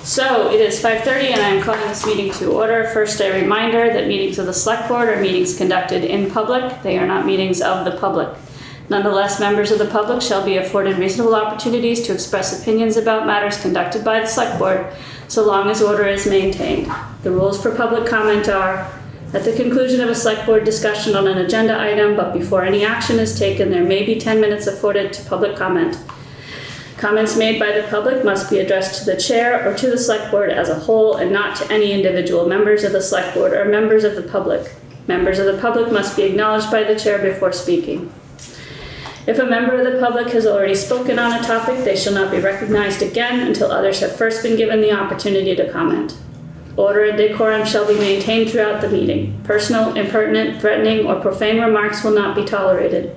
So it is 5:30 and I'm calling this meeting to order. First, a reminder that meetings of the Select Board are meetings conducted in public. They are not meetings of the public. Nonetheless, members of the public shall be afforded reasonable opportunities to express opinions about matters conducted by the Select Board, so long as order is maintained. The rules for public comment are: at the conclusion of a Select Board discussion on an agenda item, but before any action is taken, there may be 10 minutes afforded to public comment. Comments made by the public must be addressed to the chair or to the Select Board as a whole and not to any individual members of the Select Board or members of the public. Members of the public must be acknowledged by the chair before speaking. If a member of the public has already spoken on a topic, they shall not be recognized again until others have first been given the opportunity to comment. Order and decorum shall be maintained throughout the meeting. Personal, impertinent, threatening, or profane remarks will not be tolerated.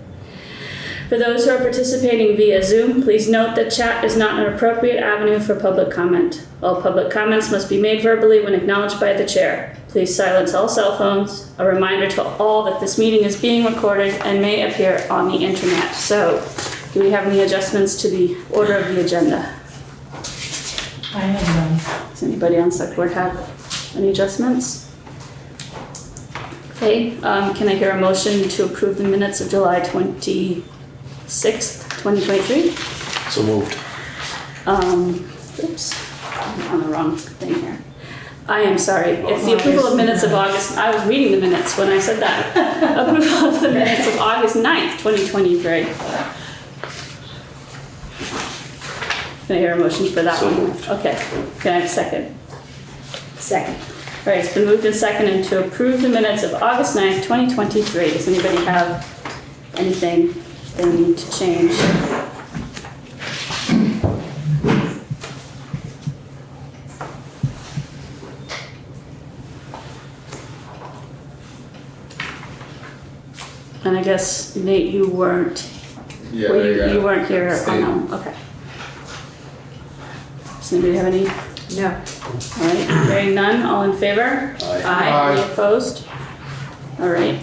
For those who are participating via Zoom, please note that chat is not an appropriate avenue for public comment. All public comments must be made verbally when acknowledged by the chair. Please silence all cell phones. A reminder to all that this meeting is being recorded and may appear on the internet. So, do we have any adjustments to the order of the agenda? I have none. Does anybody on Select Board have any adjustments? Okay, can I hear a motion to approve the minutes of July 26th, 2023? So moved. Oops, I'm on the wrong thing here. I am sorry. It's the approval of minutes of August. I was reading the minutes when I said that. Approval of the minutes of August 9th, 2023. Can I hear a motion for that So one? moved. Okay. Can I have a second? Second. All right, it's been moved and seconded to approve the minutes of August 9th, 2023. Does anybody have anything they need to change? And I guess, Nate, you weren't, Yeah, well, yeah. you weren't here Stayed. on that one. Okay. Does anybody have any? No. All right, hearing none, all in favor? Aye. Aye. Any opposed? All right.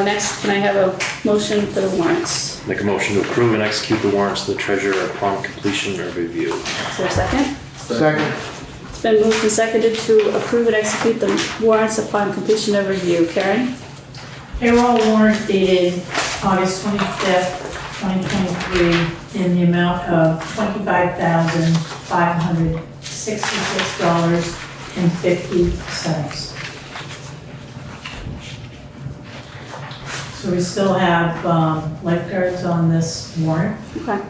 Next, can I have a motion for the warrants? Make a motion to approve and execute the warrants to the treasurer upon completion of review. Is there a second? Second. It's been moved and seconded to approve and execute the warrants upon completion of review. Karen? Payroll warrant dated August 25th, 2023 in the amount of $25,566.50. So we still have lifeguards on this warrant. Okay.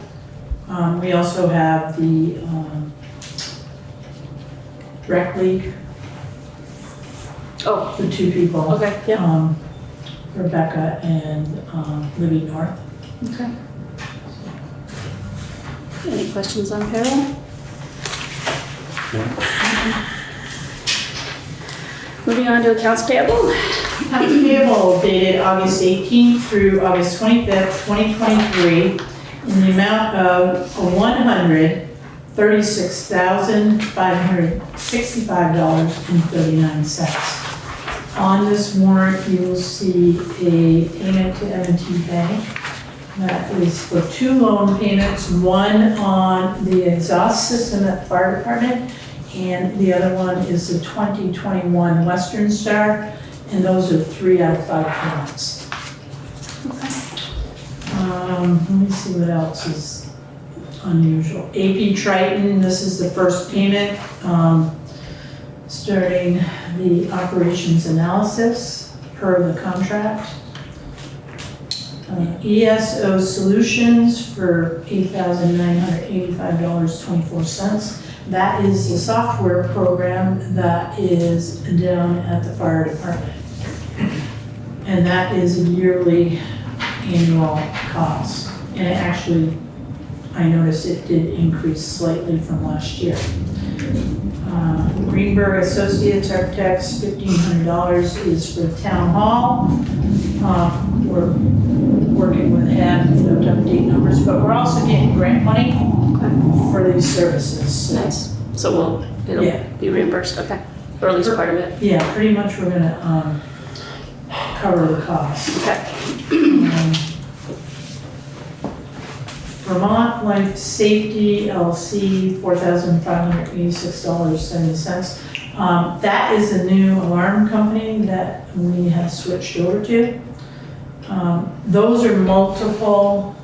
We also have the rec league, Oh, the two people. okay, yeah. Rebecca and Libby North. Okay. Any questions on payroll? No. Moving on to accounts payable. Accounts payable dated August 18th through August 25th, 2023 in the amount of $136,565.39. On this warrant, you will see a payment to M&T Bank. That is for two loan payments, one on the exhaust system at the fire department, and the other one is the 2021 Western Star, and those are 3 out of 5 payments. Let me see what else is unusual. AP Triton, this is the first payment, starting the operations analysis per the contract. ESO Solutions for $8,985.24. That is the software program that is down at the fire department. And that is a yearly annual cost. And it actually, I noticed it did increase slightly from last year. Greenberg Associates Architects, $1,500 is for the town hall. We're working with him, we don't have date numbers, but we're also getting grant money for these services. So, Nice. So it'll Yeah. be reimbursed, okay, or at least part of it. yeah, pretty much we're gonna cover the cost. Okay. Vermont Life Safety LLC, $4,586.70. That is a new alarm company that we have switched over to. Those are multiple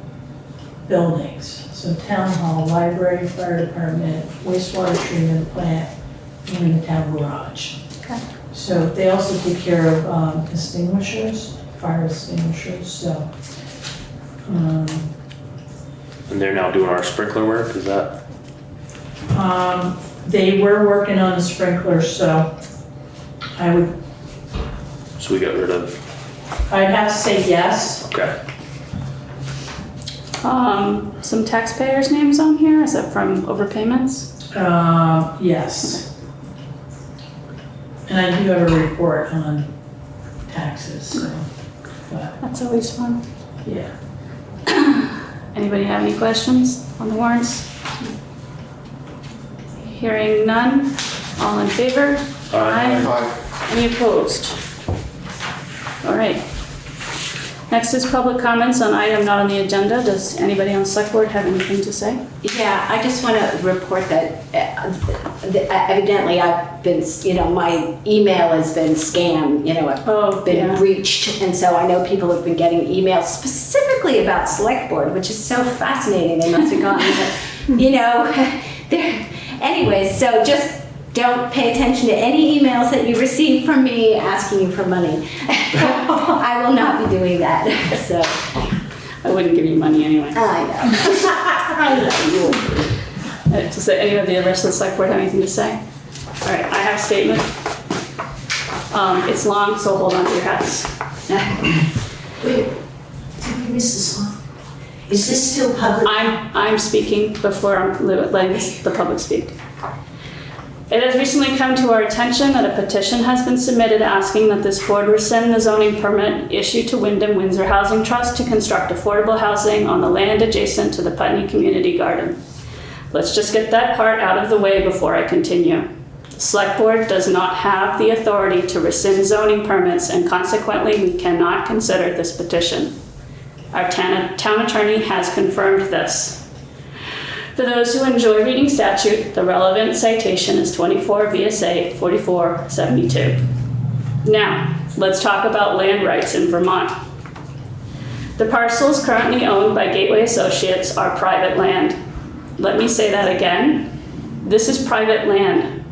buildings, so town hall, library, fire department, wastewater treatment plant, and the town garage. Okay. So they also take care of extinguishers, fire extinguishers, so. And they're now doing our sprinkler work, is that? They were working on the sprinklers, so I would, So we got rid of, I'd have to say yes. okay. Some taxpayers' names on here, is that from overpayments? Yes. And I do have a report on taxes, so, but, That's always fun. yeah. Anybody have any questions on the warrants? Hearing none, all in favor? Aye. Any opposed? All right. Next is public comments on item not on the agenda. Does anybody on the select board have anything to say? Yeah, I just want to report that evidently I've been, my email has been scammed, I've been breached. And so I know people have been getting emails specifically about Selectboard, which is so fascinating. They must have gotten, anyways, so just don't pay attention to any emails that you receive from me asking you for money. I will not be doing that, so. I wouldn't give you money anyway. I know. I love you. Does any of the rest of the select board have anything to say? All right, I have a statement. It's long, so hold on to your hats. Wait, did we miss this one? Is this still public? I'm speaking before I'm letting the public speak. It has recently come to our attention that a petition has been submitted asking that this board rescind the zoning permit issued to Wyndham Windsor Housing Trust to construct affordable housing on the land adjacent to the Putney Community Garden. Let's just get that part out of the way before I continue. The Select Board does not have the authority to rescind zoning permits, and consequently we cannot consider this petition. Our town attorney has confirmed this. For those who enjoy reading statute, the relevant citation is 24 VSA 4472. Now, let's talk about land rights in Vermont. The parcels currently owned by Gateway Associates are private land. Let me say that again. This is private land.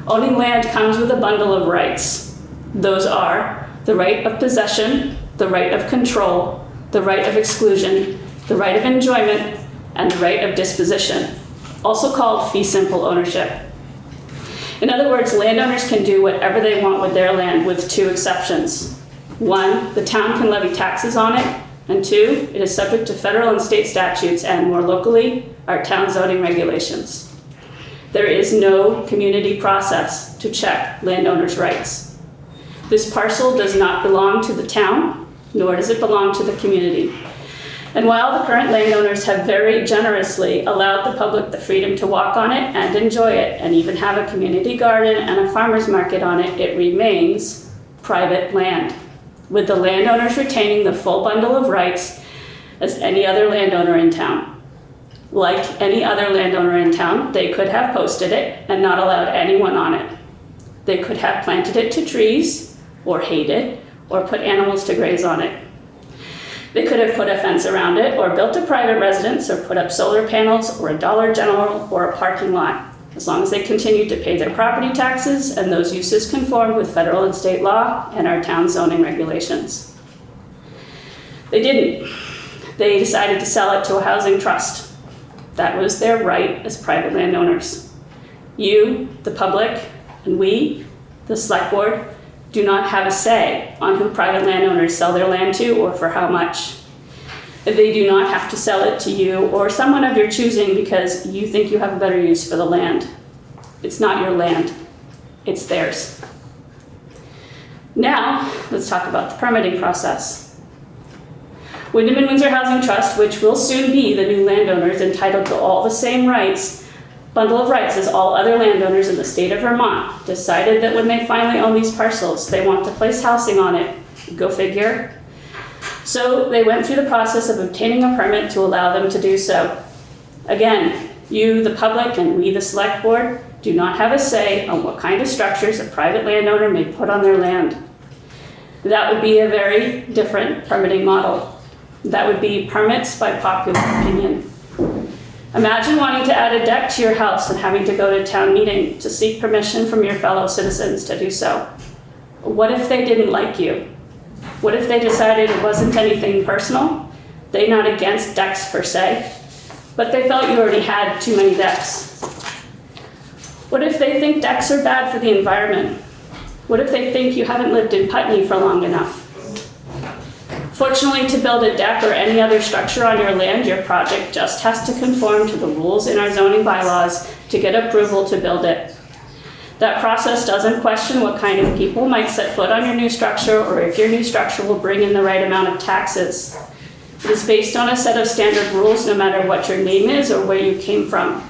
Owning land comes with a bundle of rights. Those are the right of possession, the right of control, the right of exclusion, the right of enjoyment, and the right of disposition, also called fee simple ownership. In other words, landowners can do whatever they want with their land with two exceptions. One, the town can levy taxes on it, and two, it is subject to federal and state statutes and, more locally, our town zoning regulations. There is no community process to check landowners' rights. This parcel does not belong to the town, nor does it belong to the community. And while the current landowners have very generously allowed the public the freedom to walk on it and enjoy it, and even have a community garden and a farmer's market on it, it remains private land, with the landowners retaining the full bundle of rights as any other landowner in town. Like any other landowner in town, they could have posted it and not allowed anyone on it. They could have planted it to trees, or hayed it, or put animals to graze on it. They could have put a fence around it, or built a private residence, or put up solar panels, or a Dollar General, or a parking lot, as long as they continued to pay their property taxes and those uses conformed with federal and state law and our town zoning regulations. They didn't. They decided to sell it to a housing trust. That was their right as private landowners. You, the public, and we, the select board, do not have a say on who private landowners sell their land to or for how much. They do not have to sell it to you or someone of your choosing because you think you have a better use for the land. It's not your land, it's theirs. Now, let's talk about the permitting process. Wyndham and Windsor Housing Trust, which will soon be the new landowners entitled to all the same bundle of rights as all other landowners in the state of Vermont, decided that when they finally own these parcels, they want to place housing on it. Go figure. So they went through the process of obtaining a permit to allow them to do so. Again, you, the public, and we, the select board, do not have a say on what kind of structures a private landowner may put on their land. That would be a very different permitting model. That would be permits by popular opinion. Imagine wanting to add a deck to your house and having to go to town meeting to seek permission from your fellow citizens to do so. What if they didn't like you? What if they decided it wasn't anything personal? They're not against decks per se, but they felt you already had too many decks. What if they think decks are bad for the environment? What if they think you haven't lived in Putney for long enough? Fortunately, to build a deck or any other structure on your land, your project just has to conform to the rules in our zoning bylaws to get approval to build it. That process doesn't question what kind of people might set foot on your new structure or if your new structure will bring in the right amount of taxes. It is based on a set of standard rules no matter what your name is or where you came from.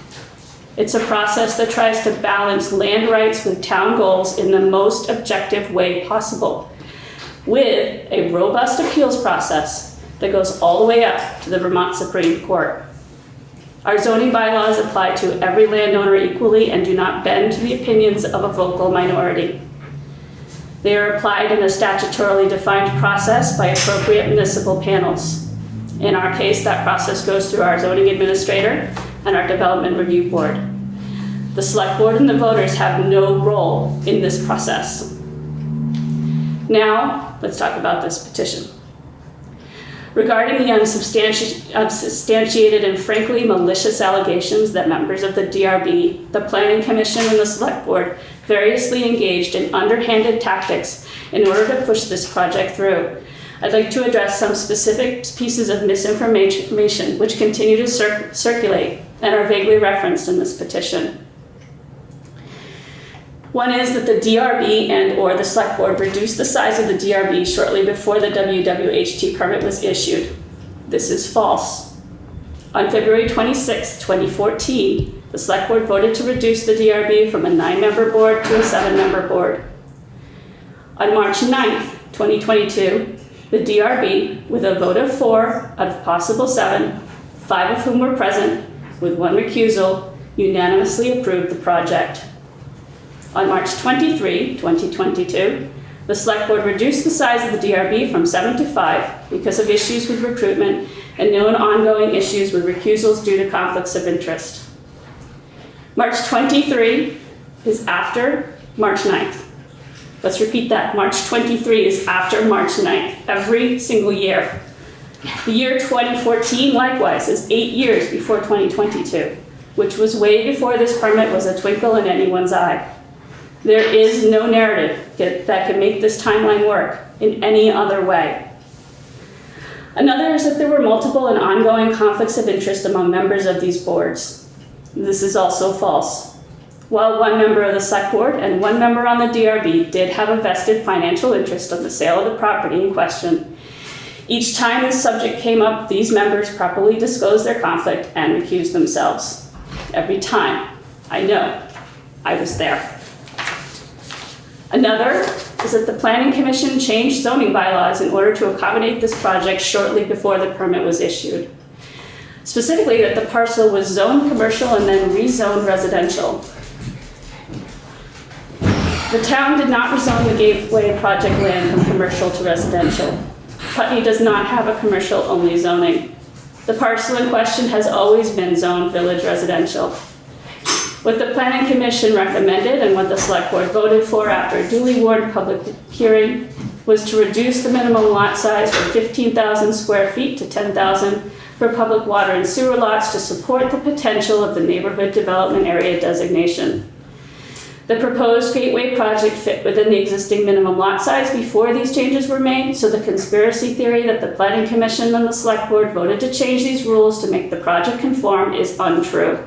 It's a process that tries to balance land rights with town goals in the most objective way possible, with a robust appeals process that goes all the way up to the Vermont Supreme Court. Our zoning bylaws apply to every landowner equally and do not bend to the opinions of a vocal minority. They are applied in a statutorily defined process by appropriate municipal panels. In our case, that process goes through our zoning administrator and our development review board. The select board and the voters have no role in this process. Now, let's talk about this petition. Regarding the unsubstantiated and frankly malicious allegations that members of the DRB, the Planning Commission, and the Select Board variously engaged in underhanded tactics in order to push this project through, I'd like to address some specific pieces of misinformation which continue to circulate and are vaguely referenced in this petition. One is that the DRB and/or the Select Board reduced the size of the DRB shortly before the WWHT permit was issued. This is false. On February 26, 2014, the Select Board voted to reduce the DRB from a 9-member board to a 7-member board. On March 9, 2022, the DRB, with a vote of 4 out of possible 7, 5 of whom were present, with 1 recusal, unanimously approved the project. On March 23, 2022, the Select Board reduced the size of the DRB from 7 to 5 because of issues with recruitment and known ongoing issues with recusals due to conflicts of interest. March 23 is after March 9th. Let's repeat that. March 23 is after March 9th, every single year. The year 2014, likewise, is 8 years before 2022, which was way before this permit was a twinkle in anyone's eye. There is no narrative that can make this timeline work in any other way. Another is that there were multiple and ongoing conflicts of interest among members of these boards. This is also false. While 1 member of the Select Board and 1 member on the DRB did have a vested financial interest on the sale of the property in question, each time this subject came up, these members properly disclosed their conflict and recused themselves. Every time. I know. I was there. Another is that the Planning Commission changed zoning bylaws in order to accommodate this project shortly before the permit was issued. Specifically, that the parcel was zoned commercial and then rezoned residential. The town did not rezone the Gateway project land from commercial to residential. Putney does not have a commercial-only zoning. The parcel in question has always been zoned village residential. What the Planning Commission recommended and what the Select Board voted for after a duly warned public hearing was to reduce the minimum lot size from 15,000 square feet to 10,000 for public water and sewer lots to support the potential of the neighborhood development area designation. The proposed Gateway project fit within the existing minimum lot size before these changes were made, so the conspiracy theory that the Planning Commission and the Select Board voted to change these rules to make the project conform is untrue.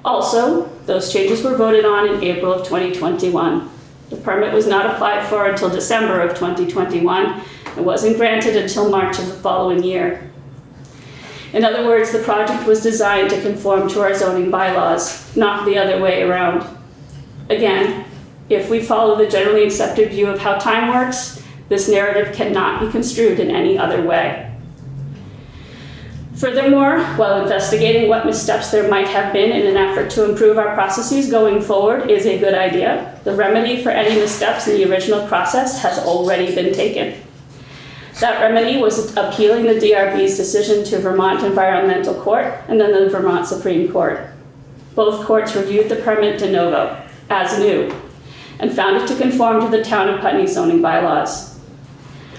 Also, those changes were voted on in April of 2021. The permit was not applied for until December of 2021 and wasn't granted until March of the following year. In other words, the project was designed to conform to our zoning bylaws, not the other way around. Again, if we follow the generally accepted view of how time works, This narrative cannot be construed in any other way. Furthermore, while investigating what missteps there might have been in an effort to improve our processes going forward is a good idea, the remedy for any missteps in the original process has already been taken. That remedy was appealing the DRB's decision to Vermont Environmental Court and then the Vermont Supreme Court. Both courts reviewed the permit de novo, as new, and found it to conform to the Town of Putney zoning bylaws.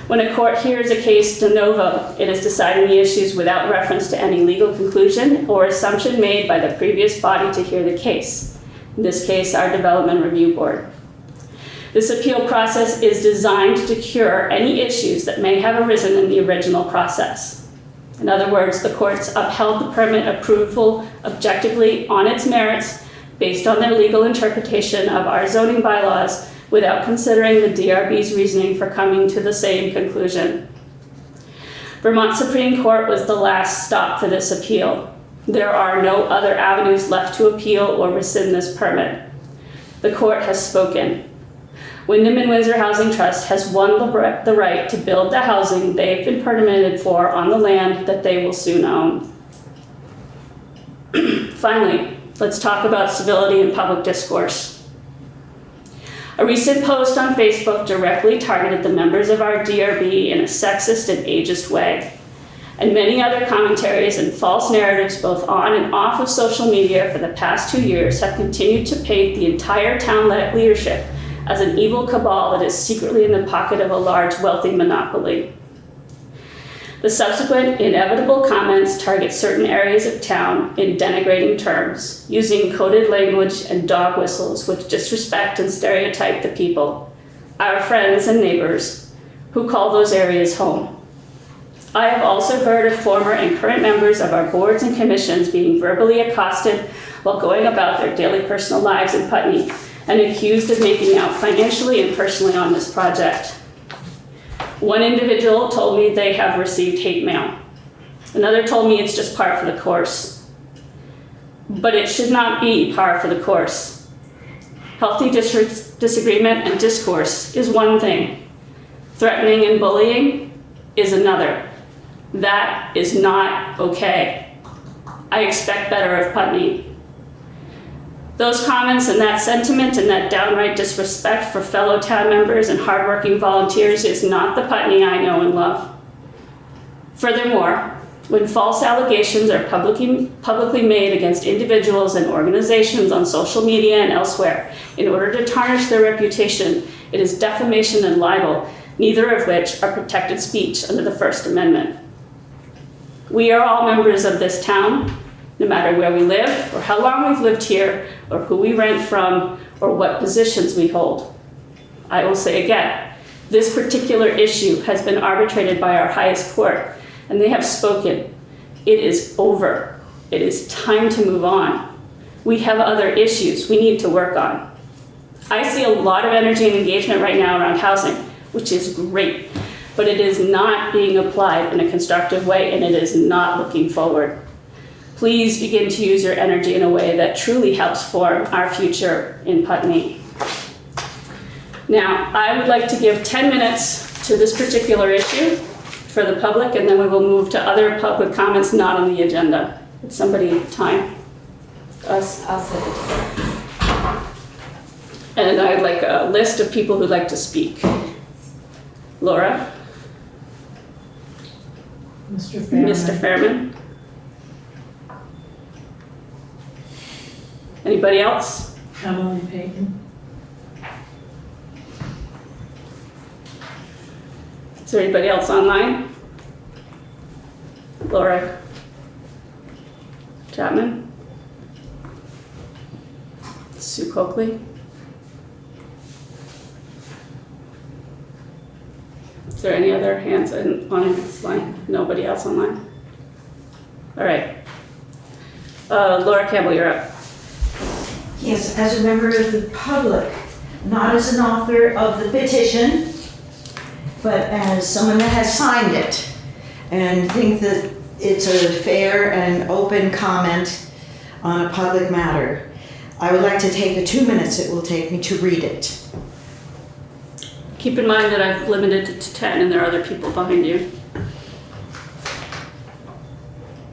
When a court hears a case de novo, it is deciding the issues without reference to any legal conclusion or assumption made by the previous body to hear the case, in this case, our Development Review Board. This appeal process is designed to cure any issues that may have arisen in the original process. In other words, the courts upheld the permit approval objectively on its merits based on their legal interpretation of our zoning bylaws without considering the DRB's reasoning for coming to the same conclusion. Vermont Supreme Court was the last stop for this appeal. There are no other avenues left to appeal or rescind this permit. The court has spoken. Wyndham and Windsor Housing Trust has won the right to build the housing they've been permitted for on the land that they will soon own. Finally, let's talk about civility in public discourse. A recent post on Facebook directly targeted the members of our DRB in a sexist and ageist way. And many other commentaries and false narratives both on and off of social media for the past 2 years have continued to paint the entire town leadership as an evil cabal that is secretly in the pocket of a large, wealthy monopoly. The subsequent inevitable comments target certain areas of town in denigrating terms, using coded language and dog whistles which disrespect and stereotype the people, our friends and neighbors, who call those areas home. I have also heard of former and current members of our boards and commissions being verbally accosted while going about their daily personal lives in Putney and accused of making out financially and personally on this project. One individual told me they have received hate mail. Another told me it's just par for the course. But it should not be par for the course. Healthy disagreement and discourse is one thing. Threatening and bullying is another. That is not okay. I expect better of Putney. Those comments and that sentiment and that downright disrespect for fellow town members and hardworking volunteers is not the Putney I know and love. Furthermore, when false allegations are publicly made against individuals and organizations on social media and elsewhere in order to tarnish their reputation, it is defamation and libel, neither of which are protected speech under the First Amendment. We are all members of this town, no matter where we live, or how long we've lived here, or who we rent from, or what positions we hold. I will say again, this particular issue has been arbitrated by our highest court, and they have spoken. It is over. It is time to move on. We have other issues we need to work on. I see a lot of energy and engagement right now around housing, which is great, but it is not being applied in a constructive way, and it is not looking forward. Please begin to use your energy in a way that truly helps form our future in Putney. Now, I would like to give 10 minutes to this particular issue for the public, and then we will move to other public comments not on the agenda. Would somebody time? Us? I'll send it. And I'd like a list of people who'd like to speak. Laura? Mr. Fairman. Mr. Fairman? Anybody else? Emily Payton. Is there anybody else online? Laura Chapman? Sue Coakley? Is there any other hands on this line? Nobody else online? All right. Laura Campbell, you're up. Yes, as a member of the public, not as an author of the petition, but as someone that has signed it and think that it's a fair and open comment on a public matter. I would like to take the 2 minutes it will take me to read it. Keep in mind that I've limited it to 10 and there are other people behind you.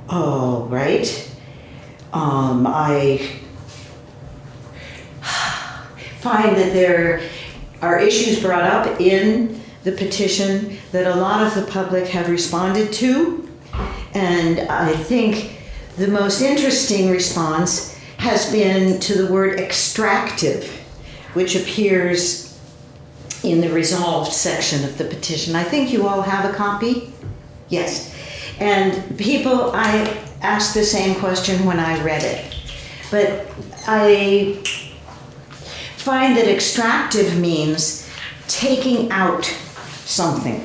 All right. I find that there are issues brought up in the petition that a lot of the public have responded to. And I think the most interesting response has been to the word extractive, which appears in the resolved section of the petition. I think you all have a copy? Yes. And people, I asked the same question when I read it. But I find that extractive means taking out something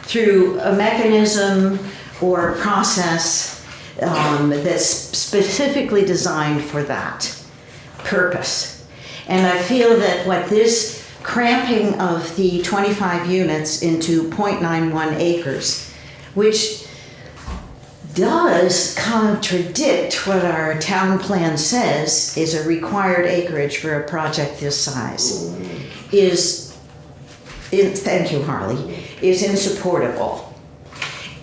through a mechanism or a process that's specifically designed for that purpose. And I feel that what this cramping of the 25 units into 0.91 acres, which does contradict what our town plan says is a required acreage for a project this size, thank you, Harley, is insupportable.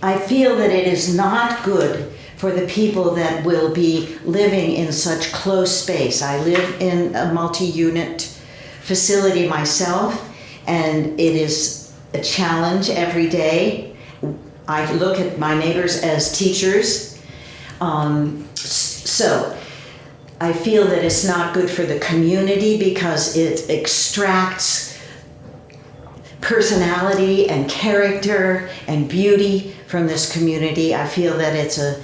I feel that it is not good for the people that will be living in such close space. I live in a multi-unit facility myself, and it is a challenge every day. I look at my neighbors as teachers. So I feel that it's not good for the community because it extracts personality and character and beauty from this community. I feel that it's a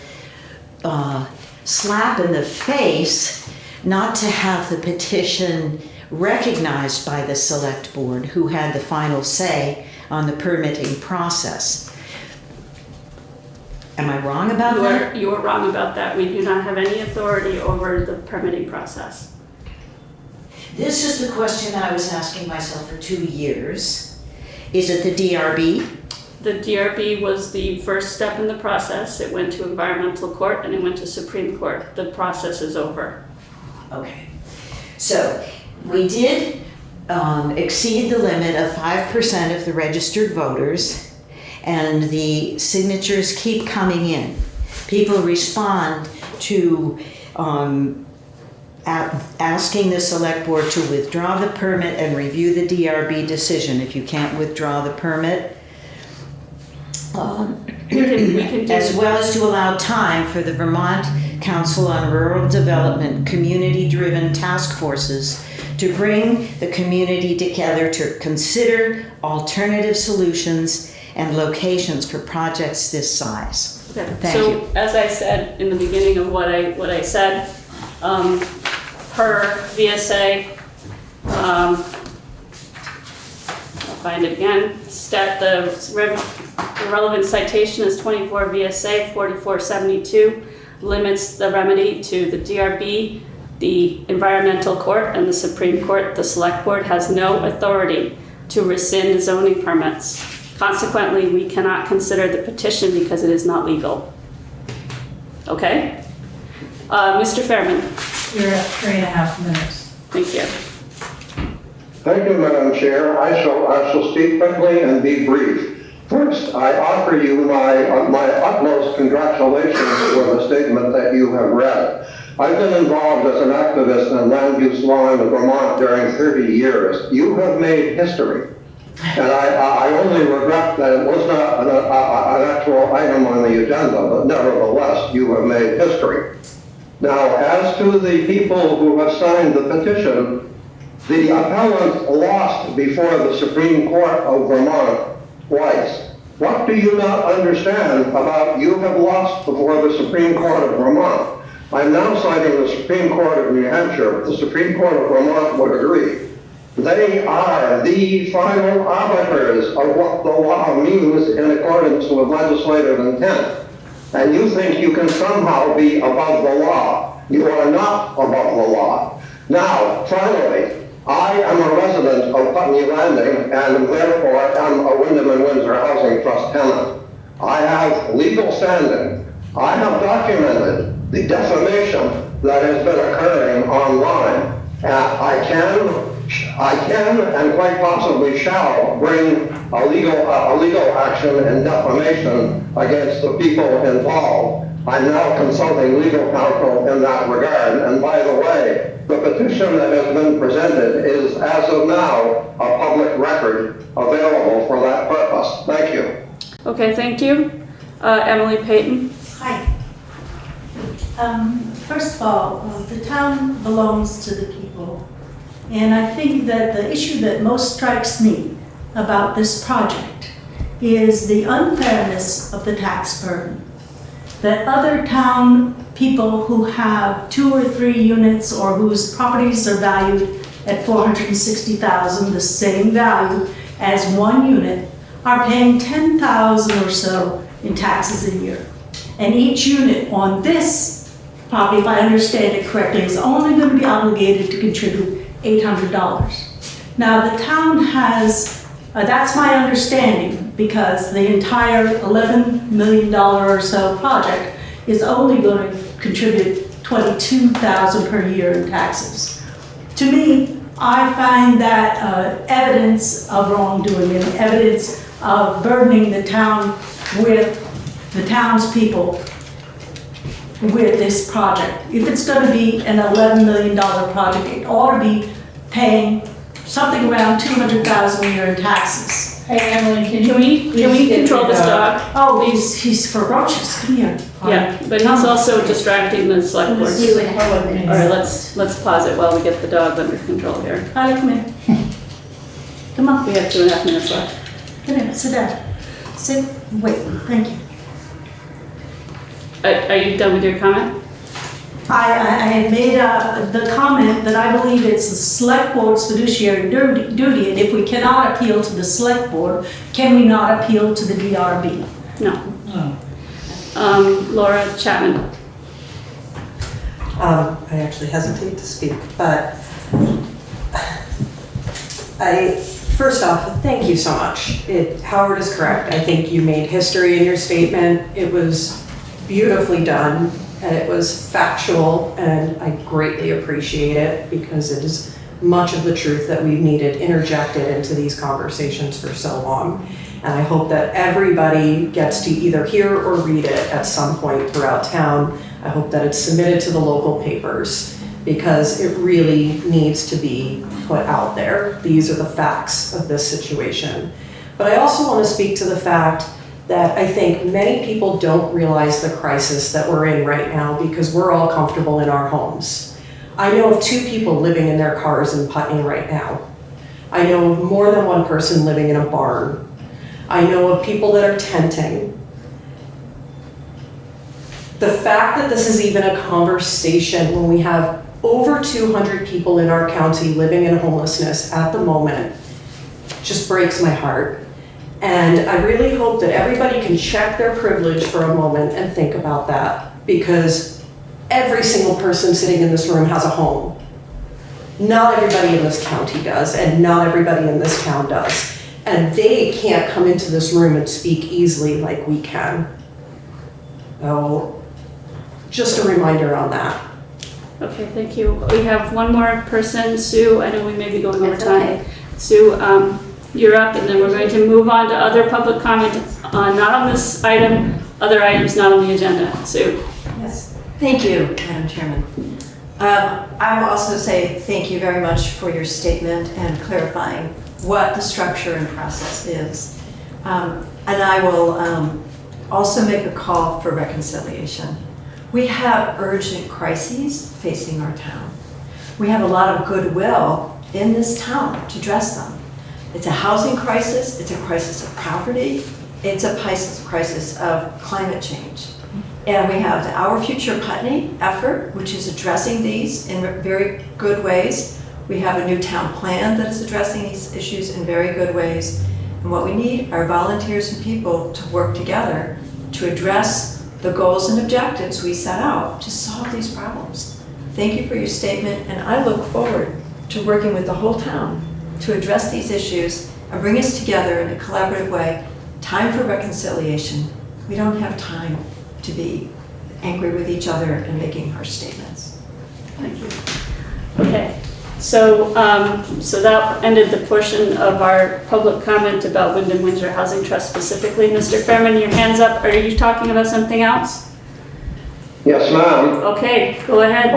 slap in the face not to have the petition recognized by the select board, who had the final say on the permitting process. Am I wrong about that? You are wrong about that. We do not have any authority over the permitting process. This is the question I was asking myself for 2 years. Is it the DRB? The DRB was the first step in the process. It went to environmental court and it went to Supreme Court. The process is over. Okay. So we did exceed the limit of 5% of the registered voters, and the signatures keep coming in. People respond to asking the select board to withdraw the permit and review the DRB decision. If you can't withdraw the permit, we can do as well as to allow time for the Vermont Council on Rural Development community-driven task forces to bring the community together to consider alternative solutions and locations for projects this size. Okay. Thank so, you. as I said in the beginning of what I said, per VSA, I'll find it again. The relevant citation is 24 VSA 4472, limits the remedy to the DRB, the environmental court, and the Supreme Court. The select board has no authority to rescind zoning permits. Consequently, we cannot consider the petition because it is not legal. Okay? Mr. Fairman. You're at 3.5 minutes. Thank you. Thank you, Madam Chair. I shall speak quickly and be brief. First, I offer you my utmost congratulations for the statement that you have read. I've been involved as an activist in land use law in Vermont during 30 years. You have made history. And I only regret that it was not an actual item on the agenda, but nevertheless, you have made history. Now, as to the people who have signed the petition, the appellant lost before the Supreme Court of Vermont twice. What do you not understand about you have lost before the Supreme Court of Vermont? I'm now citing the Supreme Court of New Hampshire. The Supreme Court of Vermont would agree. They are the final arbiters of what the law means in accordance with legislative intent. And you think you can somehow be above the law. You are not above the law. Now, finally, I am a resident of Putney Landing and therefore am a Wyndham and Windsor Housing Trust tenant. I have legal standing. I have documented the defamation that has been occurring online. I can I can and quite possibly shall bring a legal action and defamation against the people involved. I'm now consulting legal counsel in that regard. And by the way, the petition that has been presented is, as of now, a public record available for that purpose. Thank you. Okay, thank you. Emily Payton. Hi. First of all, the town belongs to the people. And I think that the issue that most strikes me about this project is the unfairness of the tax burden. That other town people who have 2 or 3 units or whose properties are valued at $460,000, the same value as 1 unit, are paying $10,000 or so in taxes a year. And each unit on this property, if I understand it correctly, is only going to be obligated to contribute $800. Now the town has, that's my understanding, because the entire $11 million or so project is only going to contribute $22,000 per year in taxes. To me, I find that evidence of wrongdoing and evidence of burdening the town with the townspeople with this project. If it's going to be an $11 million project, it ought to be paying something around $200,000 a year in taxes. Hey, Emily, Can we control this dog? Oh, he's ferocious. Come here. Yeah, but he's also distracting the select board. All right, let's pause it while we get the dog under control here. Allie, come here. Come on. We have 2.5 minutes left. Come here. Sit down. Sit. Wait. Thank you. Are you done with your comment? I had made the comment that I believe it's the select board's fiduciary duty, and if we cannot appeal to the select board, can we not appeal to the DRB? No. Laura Chapman. I actually hesitate to speak, but first off, thank you so much. Howard is correct. I think you made history in your statement. It was beautifully done, and it was factual, and I greatly appreciate it because it is much of the truth that we've needed interjected into these conversations for so long. And I hope that everybody gets to either hear or read it at some point throughout town. I hope that it's submitted to the local papers because it really needs to be put out there. These are the facts of this situation. But I also want to speak to the fact that I think many people don't realize the crisis that we're in right now because we're all comfortable in our homes. I know of 2 people living in their cars in Putney right now. I know of more than 1 person living in a barn. I know of people that are tenting. The fact that this is even a conversation when we have over 200 people in our county living in homelessness at the moment just breaks my heart. And I really hope that everybody can check their privilege for a moment and think about that, because every single person sitting in this room has a home. Not everybody in this county does, and not everybody in this town does. And they can't come into this room and speak easily like we can. So, just a reminder on that. Okay, thank you. We have one more person, Sue. I know we may be going over That's time. okay. Sue, you're up, and then we're going to move on to other public comment, not on this item, other items not on the agenda. Sue. Yes, thank you, Madam Chairman. I will also say thank you very much for your statement and clarifying what the structure and process is. And I will also make a call for reconciliation. We have urgent crises facing our town. We have a lot of goodwill in this town to address them. It's a housing crisis, it's a crisis of poverty, it's a crisis of climate change. And we have the Our Future Putney effort, which is addressing these in very good ways. We have a new town plan that is addressing these issues in very good ways. And what we need are volunteers and people to work together to address the goals and objectives we set out to solve these problems. Thank you for your statement, and I look forward to working with the whole town to address these issues and bring us together in a collaborative way. Time for reconciliation. We don't have time to be angry with each other and making harsh statements. Thank you. Okay. So, so that ended the portion of our public comment about Wyndham Windsor Housing Trust specifically. Mr. Fairman, your hand's up. Are you talking about something else? Yes, ma'am. Okay, go ahead.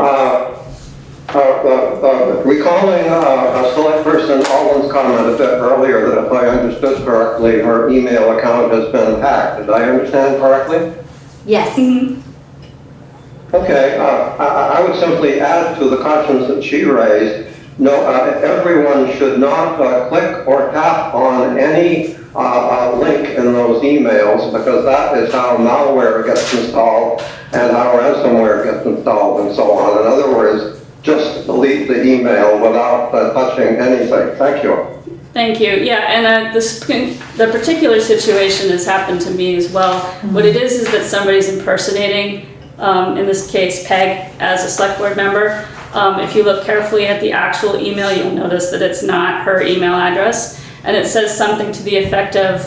Recalling a select person Alden's comment a bit earlier that if I understood correctly, her email account has been hacked. Did I understand correctly? Yes. Okay, I would simply add to the cautions that she raised. No, everyone should not click or tap on any link in those emails, because that is how malware gets installed and how ransomware gets installed and so on. In other words, just delete the email without touching anything. Thank you. Thank you. Yeah, and the particular situation has happened to me as well. What it is that somebody's impersonating, in this case, Peg, as a select board member. If you look carefully at the actual email, you'll notice that it's not her email address. And it says something to the effect of,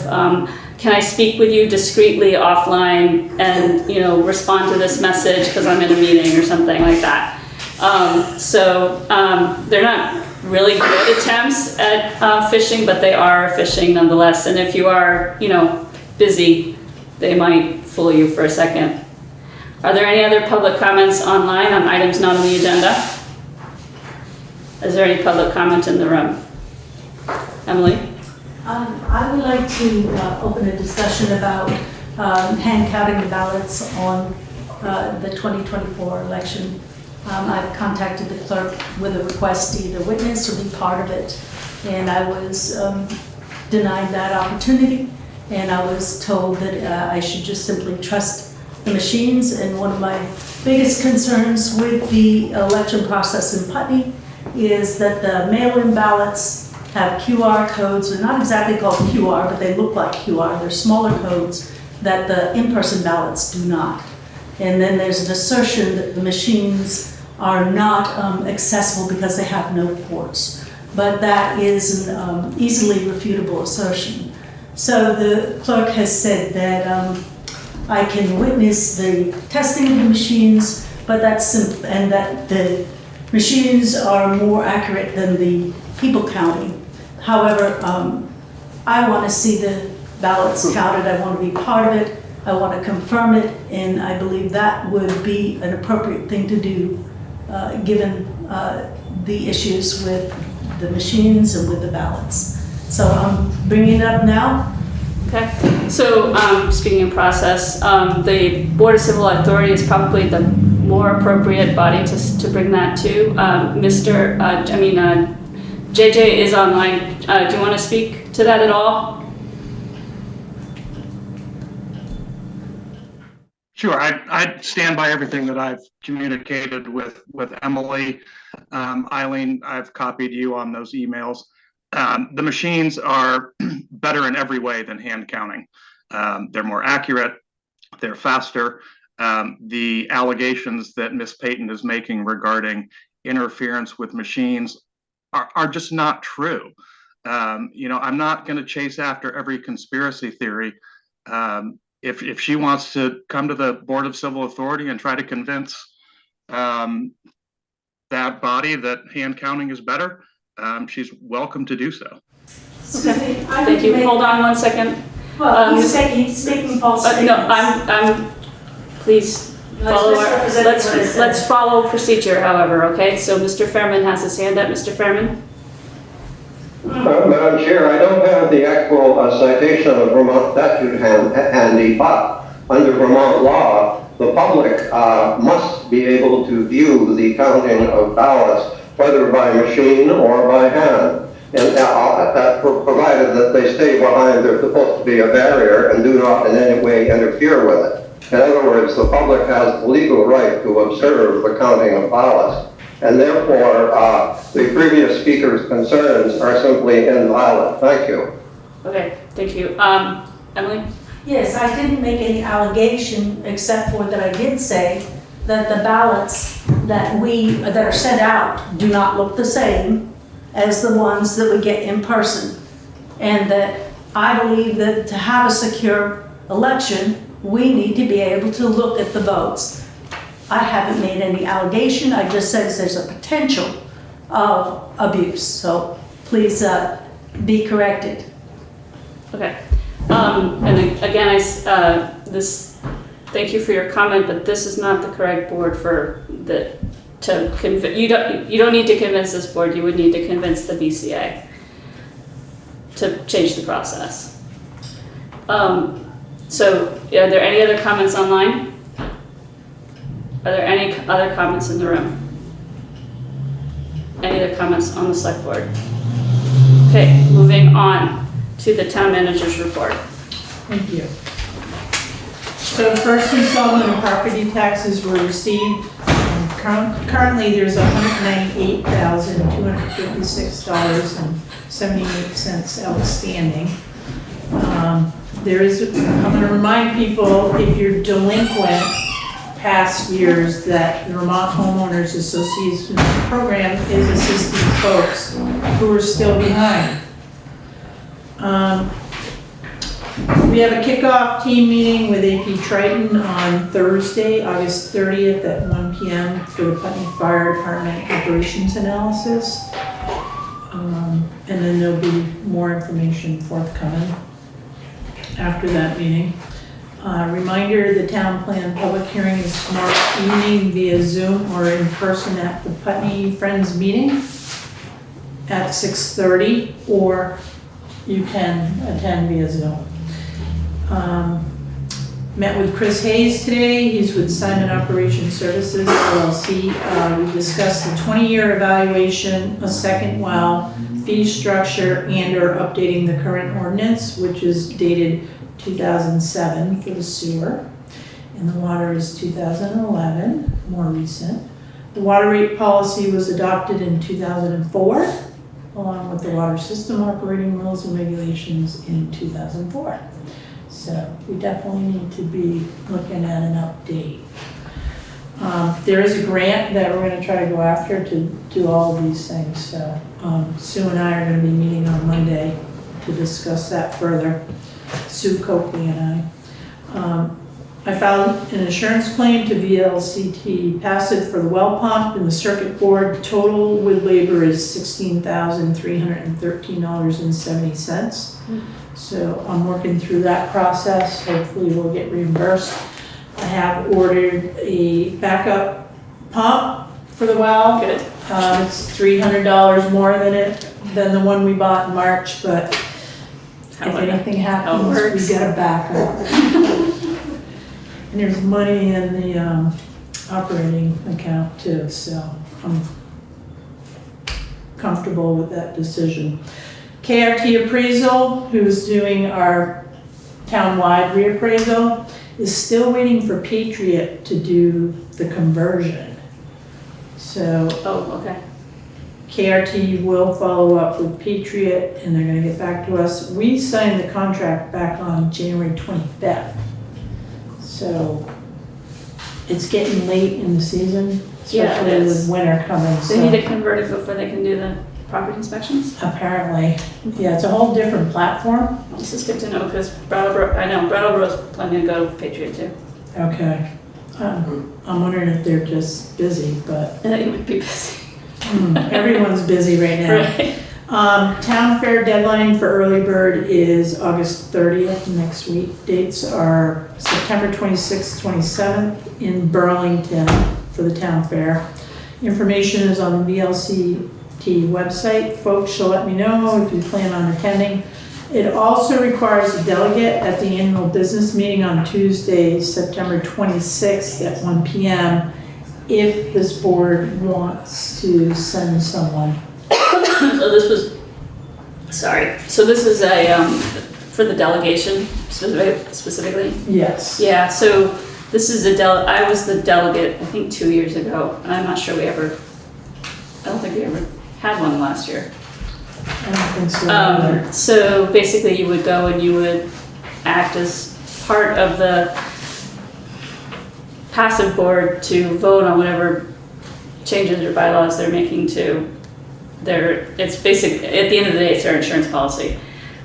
can I speak with you discreetly offline and, respond to this message because I'm in a meeting or something like that. They're not really good attempts at phishing, but they are phishing nonetheless. And if you are, busy, they might fool you for a second. Are there any other public comments online on items not on the agenda? Is there any public comment in the room? Emily? I would like to open a discussion about hand counting the ballots on the 2024 election. I've contacted the clerk with a request to either witness or be part of it, and I was denied that opportunity, and I was told that I should just simply trust the machines. And one of my biggest concerns with the election process in Putney is that the mail-in ballots have QR codes. They're not exactly called QR, but they look like QR. They're smaller codes that the in-person ballots do not. And then there's an assertion that the machines are not accessible because they have no ports. But that is an easily refutable assertion. So the clerk has said that I can witness the testing of the machines, but that's simple, and that the machines are more accurate than the people counting. However, I want to see the ballots counted. I want to be part of it. I want to confirm it, and I believe that would be an appropriate thing to do, given the issues with the machines and with the ballots. So I'm bringing it up now. Okay, so speaking of process, the Board of Civil Authority is probably the more appropriate body to bring that to. JJ is online. Do you want to speak to that at all? Sure, I stand by everything that I've communicated with Emily. Aileen, I've copied you on those emails. The machines are better in every way than hand counting. They're more accurate, they're faster. The allegations that Ms. Payton is making regarding interference with machines are just not true. I'm not going to chase after every conspiracy theory. If she wants to come to the Board of Civil Authority and try to convince that body that hand counting is better, she's welcome to do so. Okay, thank you. Hold on one second. Well, he's making false statements. I'm please follow let's follow procedure, however, okay? So Mr. Fairman has his hand up. Mr. Fairman? Madam Chair, I don't have the actual citation of Vermont statute handy, but under Vermont law, the public must be able to view the counting of ballots, whether by machine or by hand. And provided that they stay behind, there's supposed to be a barrier and do not in any way interfere with it. In other words, the public has the legal right to observe the counting of ballots. And therefore, the previous speaker's concerns are simply invalid. Thank you. Okay, thank you. Emily? Yes, I didn't make any allegation except for that I did say that the ballots that are sent out do not look the same as the ones that we get in person. And that I believe that to have a secure election, we need to be able to look at the votes. I haven't made any allegation. I just said there's a potential of abuse. So please be corrected. Okay. And again, thank you for your comment, but this is not the correct board you don't need to convince this board, you would need to convince the BCA to change the process. So are there any other comments online? Are there any other comments in the room? Any other comments on the select board? Okay, moving on to the town manager's report. Thank you. So the first installment of property taxes were received. Currently, there's $198,256.78 outstanding. I'm going to remind people, if you're delinquent past years, that the Vermont Homeowners Association program is assisting folks who are still behind. We have a kickoff team meeting with AP Triton on Thursday, August 30th at 1 p.m. for the Putney Fire Department operations analysis. And then there'll be more information forthcoming after that meeting. Reminder, the town plan public hearing is tomorrow evening via Zoom or in person at the Putney Friends meeting at 6:30, or you can attend via Zoom. Met with Chris Hayes today. He's with Simon Operation Services, LLC. We discussed the 20-year evaluation, a second well, fee structure, and/or updating the current ordinance, which is dated 2007 for the sewer. And the water is 2011, more recent. The water rate policy was adopted in 2004, along with the water system operating rules and regulations in 2004. So we definitely need to be looking at an update. There is a grant that we're going to try to go after to do all of these things. So Sue and I are going to be meeting on Monday to discuss that further. Sue Coakley and I. I filed an insurance claim to VLCT Passive for the well pump, and the circuit board total with labor is $16,313.70. So I'm working through that process. Hopefully we'll get reimbursed. I have ordered a backup pump for the well. Good. It's $300 more than the one we bought in March, but if anything happens, we get a backup. And there's money in the operating account too, so I'm comfortable with that decision. KRT Appraisal, who's doing our town-wide reappraisal, is still waiting for Patriot to do the conversion. So okay. KRT will follow up with Patriot, and they're going to get back to us. We signed the contract back on January 25th. So it's getting late in the season, especially with winter coming. They need to convert it before they can do the property inspections? Apparently. Yeah, it's a whole different platform. Well, this is good to know, because Brattleboro's planning to go Patriot too. Okay. I'm wondering if they're just busy, but They might be busy. everyone's busy right now. Right. Town fair deadline for early bird is August 30th next week. Dates are September 26th, 27th in Burlington for the town fair. Information is on the VLCT website. Folks shall let me know if you plan on attending. It also requires a delegate at the annual business meeting on Tuesday, September 26th at 1 p.m. if this board wants to send someone. So this is a, for the delegation specifically? Yes. Yeah, so this is I was the delegate, I think 2 years ago, and I'm not sure I don't think we ever had one last year. I don't think so either. So basically you would go and you would act as part of the passive board to vote on whatever changes or bylaws they're making to it's basic, at the end of the day, it's their insurance policy.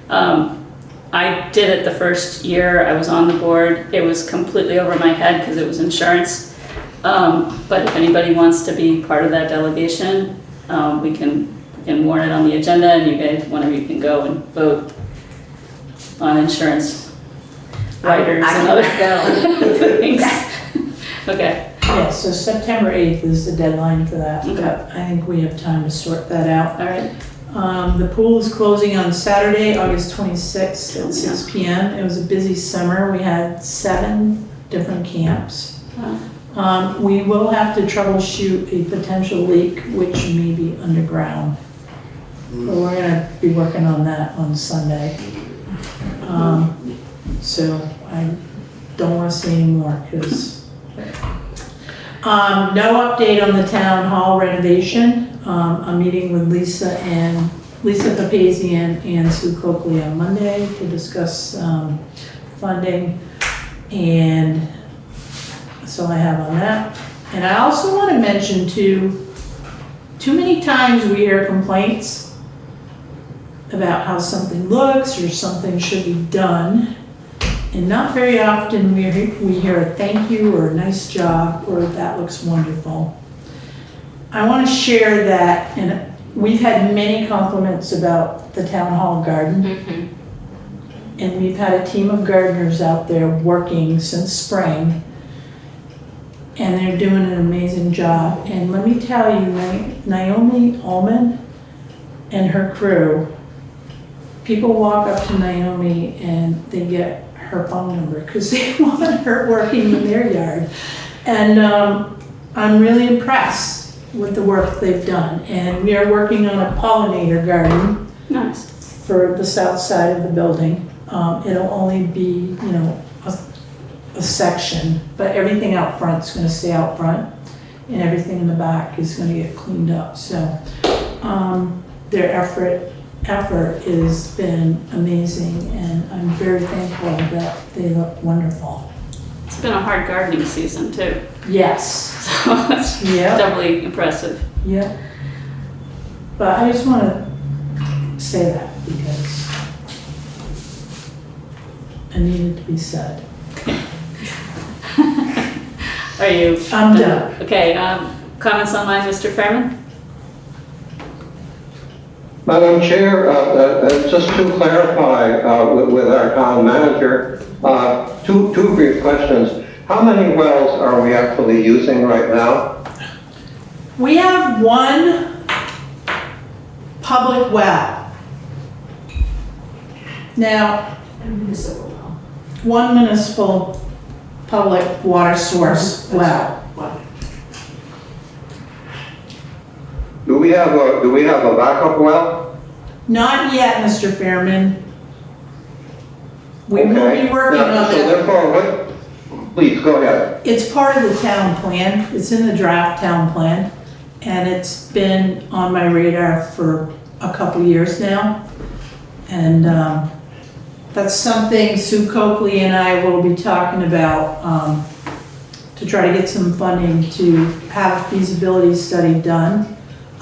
I did it the first year I was on the board. It was completely over my head because it was insurance. But if anybody wants to be part of that delegation, we can warn it on the agenda, and you guys, one of you can go and vote on insurance writers and other things. Okay. Yeah, so September 8th is the deadline for that. Okay. But I think we have time to sort that out. All right. The pool is closing on Saturday, August 26th at 6 p.m. It was a busy summer. We had 7 different camps. Wow. We will have to troubleshoot a potential leak, which may be underground. But we're gonna be working on that on Sunday. So I don't wanna say any more, because no update on the town hall renovation. I'm meeting with Lisa Papazian and Sue Coakley on Monday to discuss funding, and so I have on that. And I also want to mention too many times we hear complaints about how something looks or something should be done, and not very often we hear a thank you or a nice job or that looks wonderful. I want to share that, and we've had many compliments about the town hall garden. Mm-hmm. And we've had a team of gardeners out there working since spring, and they're doing an amazing job. And let me tell you, Naomi Ullman and her crew, people walk up to Naomi and they get her phone number because they want her working in their yard. And I'm really impressed with the work they've done. And we are working on a pollinator garden. Nice. For the south side of the building. It'll only be, a section, but everything out front is gonna stay out front, and everything in the back is gonna get cleaned up. So their effort has been amazing, and I'm very thankful that they look wonderful. It's been a hard gardening season too, Yes. so that's Yeah. doubly impressive. Yeah. But I just want to say that because it needed to be said. Are you? I'm done. Okay, comments online, Mr. Fairman? Madam Chair, just to clarify with our town manager, two brief questions. How many wells are we actually using right now? We have one public well. Now, one municipal public water source well. Do we have a backup well? Not yet, Mr. Fairman. We will Okay. be working Now, on so that. therefore, please go ahead. It's part of the town plan. It's in the draft town plan. And it's been on my radar for a couple years now. And that's something Sue Coakley and I will be talking about to try to get some funding to have a feasibility study done.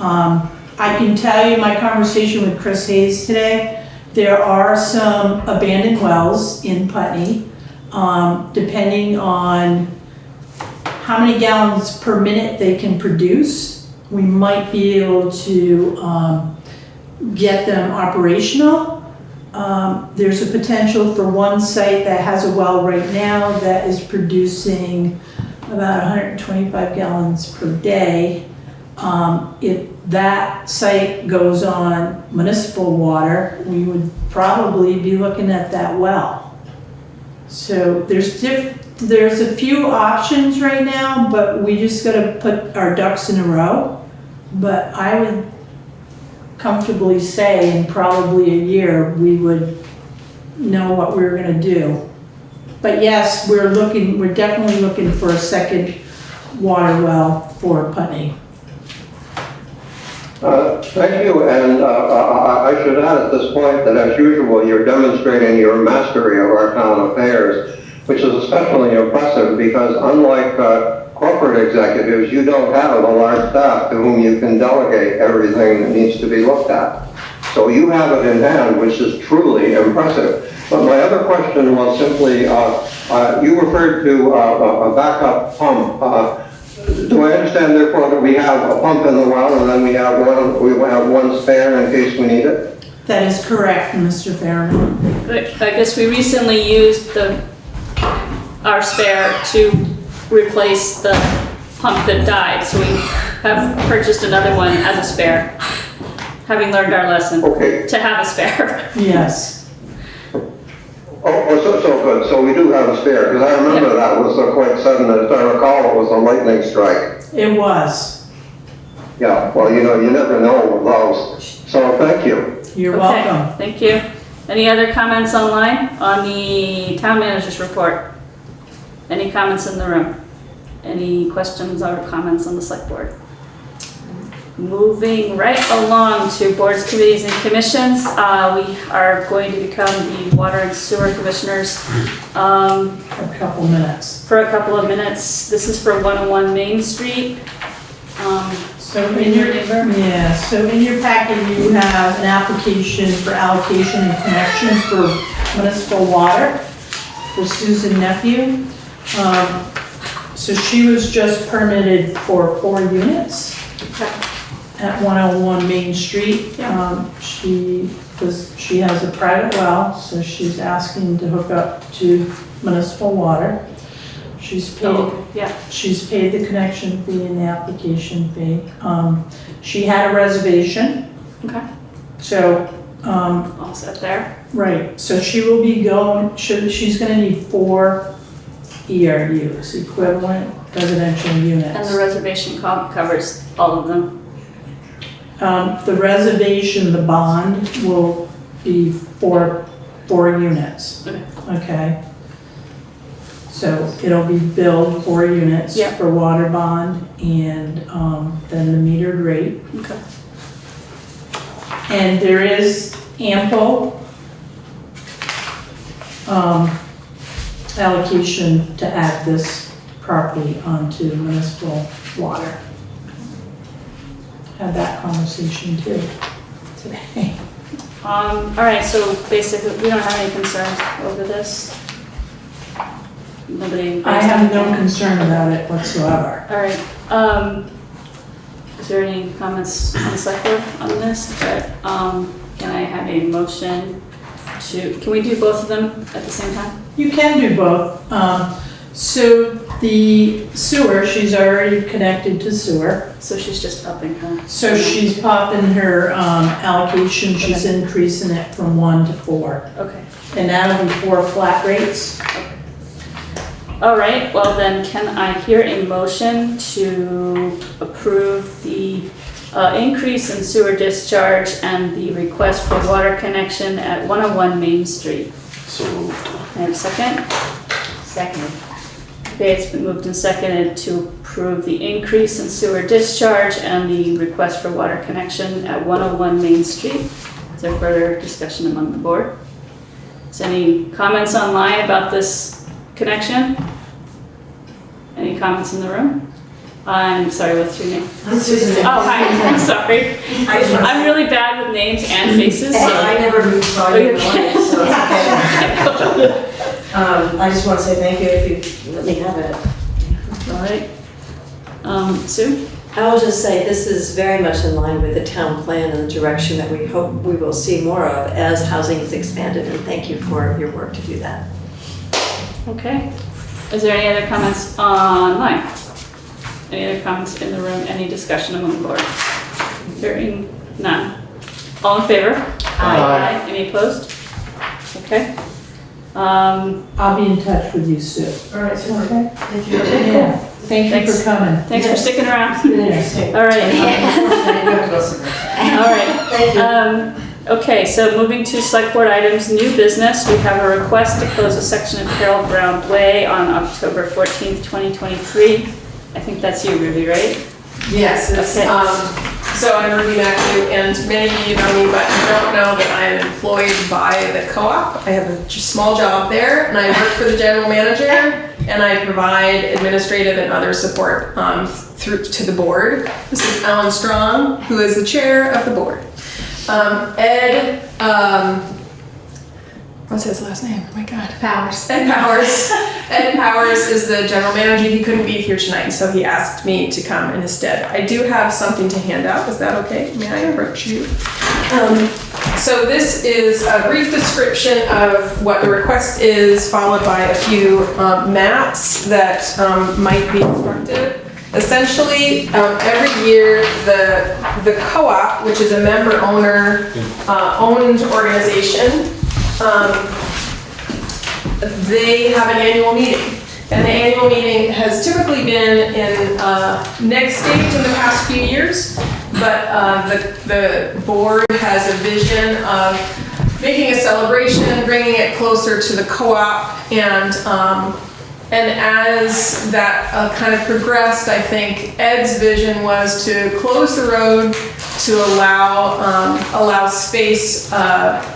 I can tell you my conversation with Chris Hayes today, there are some abandoned wells in Putney, depending on how many gallons per minute they can produce. We might be able to get them operational. There's a potential for one site that has a well right now that is producing about 125 gallons per day. If that site goes on municipal water, we would probably be looking at that well. So there's a few options right now, but we just gotta put our ducks in a row. But I would comfortably say in probably a year, we would know what we were gonna do. But yes, we're definitely looking for a second water well for Putney. Thank you, and I should add at this point that as usual, you're demonstrating your mastery of our town affairs, which is especially impressive because unlike corporate executives, you don't have a large staff to whom you can delegate everything that needs to be looked at. So you have it in hand, which is truly impressive. But my other question was simply, you referred to a backup pump. Do So I understand therefore that we have a pump in the well, and then we have one spare in case we need it? That is correct, Mr. Fairman. I guess we recently used our spare to replace the pump that died, so we have purchased another one as a spare, having learned our lesson. Okay. To have a spare. Yes. So good, so we do have a spare, because I remember that was quite sudden, as I recall, it was a lightning strike. It was. Yeah, well, you never know with those, so thank you. You're Okay, welcome. thank you. Any other comments online on the town manager's report? Any comments in the room? Any questions or comments on the select board? Moving right along to boards, committees, and commissions, we are going to become the water and sewer commissioners A couple minutes. for a couple of minutes. This is for 101 Main Street. So in your packet, you have an application for allocation and connection for municipal water for Susan Nephew. So she was just permitted for 4 units at 101 Main Street. She has a private well, so she's asking to hook up to municipal water. She's paid the connection fee and the application fee. She had a reservation. Okay. So, All set there. right, so she will be going, she's gonna need 4 ERUs, equivalent residential units. And the reservation covers all of them. The reservation, the bond will be 4 units. Okay. Okay. So it'll be billed 4 units Yep. for water bond and then the metered rate. Okay. And there is ample allocation to add this property onto municipal water. Had that conversation too today. All right, so basically, we don't have any concerns over this. Nobody. I have no concern about it whatsoever. All right, is there any comments on the select board on this? But, can I have a motion can we do both of them at the same time? You can do both. So the sewer, she's already connected to sewer. So she's just upping her. So she's popping her allocation, she's increasing it from 1 to 4. Okay. And that'll be 4 flat rates. All right, well then, can I hear a motion to approve the increase in sewer discharge and the request for water connection at 101 Main Street? So moved. I have a second? Second. Okay, it's been moved and seconded to approve the increase in sewer discharge and the request for water connection at 101 Main Street. Is there further discussion among the board? Is there any comments online about this connection? Any comments in the room? I'm sorry, what's your name? I'm Susan. Oh, hi, I'm sorry. I'm really bad with names and faces, so. I never moved so I didn't know it, so it's okay. I just want to say thank you if you let me have it. All right. Sue? I will just say this is very much in line with the town plan and the direction that we hope we will see more of as housing is expanded, and thank you for your work to do that. Okay. Is there any other comments online? Any other comments in the room? Any discussion among the board? Hearing none. All in favor? Aye. Any opposed? Okay. I'll be in touch with you, Sue. All right, super. Okay? Thank you. Yeah. Thank you Thanks. for coming. Thanks for sticking around. Yes. All right. All right. Okay, so moving to select board items, new business, we have a request to close a section of Carroll Brown Way on October 14th, 2023. I think that's you, Ruby, right? Yes, it's, Okay. so I'm Ruby Matthew, and many of you know me, but you don't know that I am employed by the co-op. I have a small job there, and I work for the general manager, and I provide administrative and other support through to the board. This is Alan Strong, who is the chair of the board. Ed what's his last name? Oh my God. Powers. Ed Powers. Ed Powers is the general manager. He couldn't be here tonight, so he asked me to come in his stead. I do have something to hand out. Is that okay? May I approach you? So this is a brief description of what the request is, followed by a few maps that might be instructive. Essentially, every year the co-op, which is a member-owner owned organization, they have an annual meeting. And the annual meeting has typically been in next stage in the past few years, but the board has a vision of making a celebration, bringing it closer to the co-op, and as that kind of progressed, I think Ed's vision was to close the road to allow space.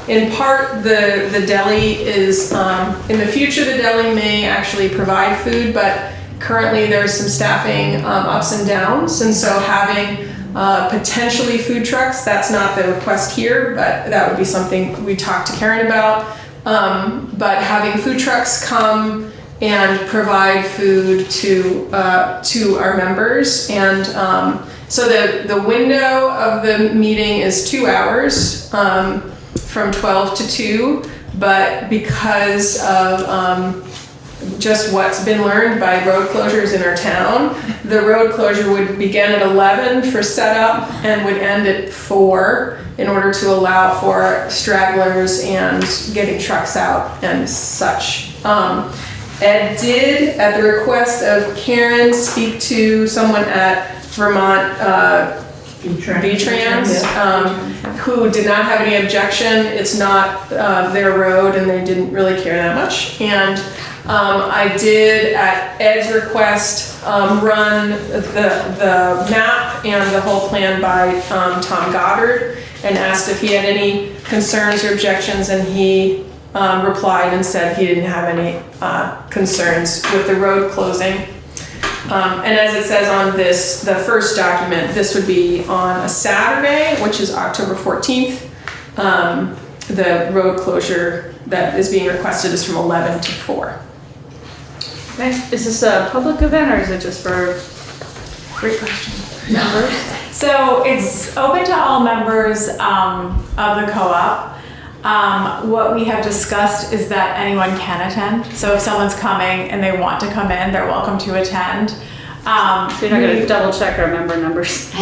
In part, the deli is, in the future, the deli may actually provide food, but currently there's some staffing ups and downs, and so having potentially food trucks, that's not the request here, but that would be something we talked to Karen about. But having food trucks come and provide food to our members, and so the window of the meeting is 2 hours, from 12 to 2, but because of just what's been learned by road closures in our town, the road closure would begin at 11 for setup and would end at 4 in order to allow for stragglers and getting trucks out and such. Ed did, at the request of Karen, speak to someone at Vermont V-Trans, who did not have any objection. It's not their road, and they didn't really care that much. And I did, at Ed's request, run the map and the whole plan by Tom Goddard, and asked if he had any concerns or objections, and he replied and said he didn't have any concerns with the road closing. And as it says on the first document, this would be on a Saturday, which is October 14th. The road closure that is being requested is from 11 to 4. Okay, is this a public event or is it just for Great question. members? So it's open to all members of the co-op. What we have discussed is that anyone can attend. So if someone's coming and they want to come in, they're welcome to attend. So you're not going to double check our member numbers?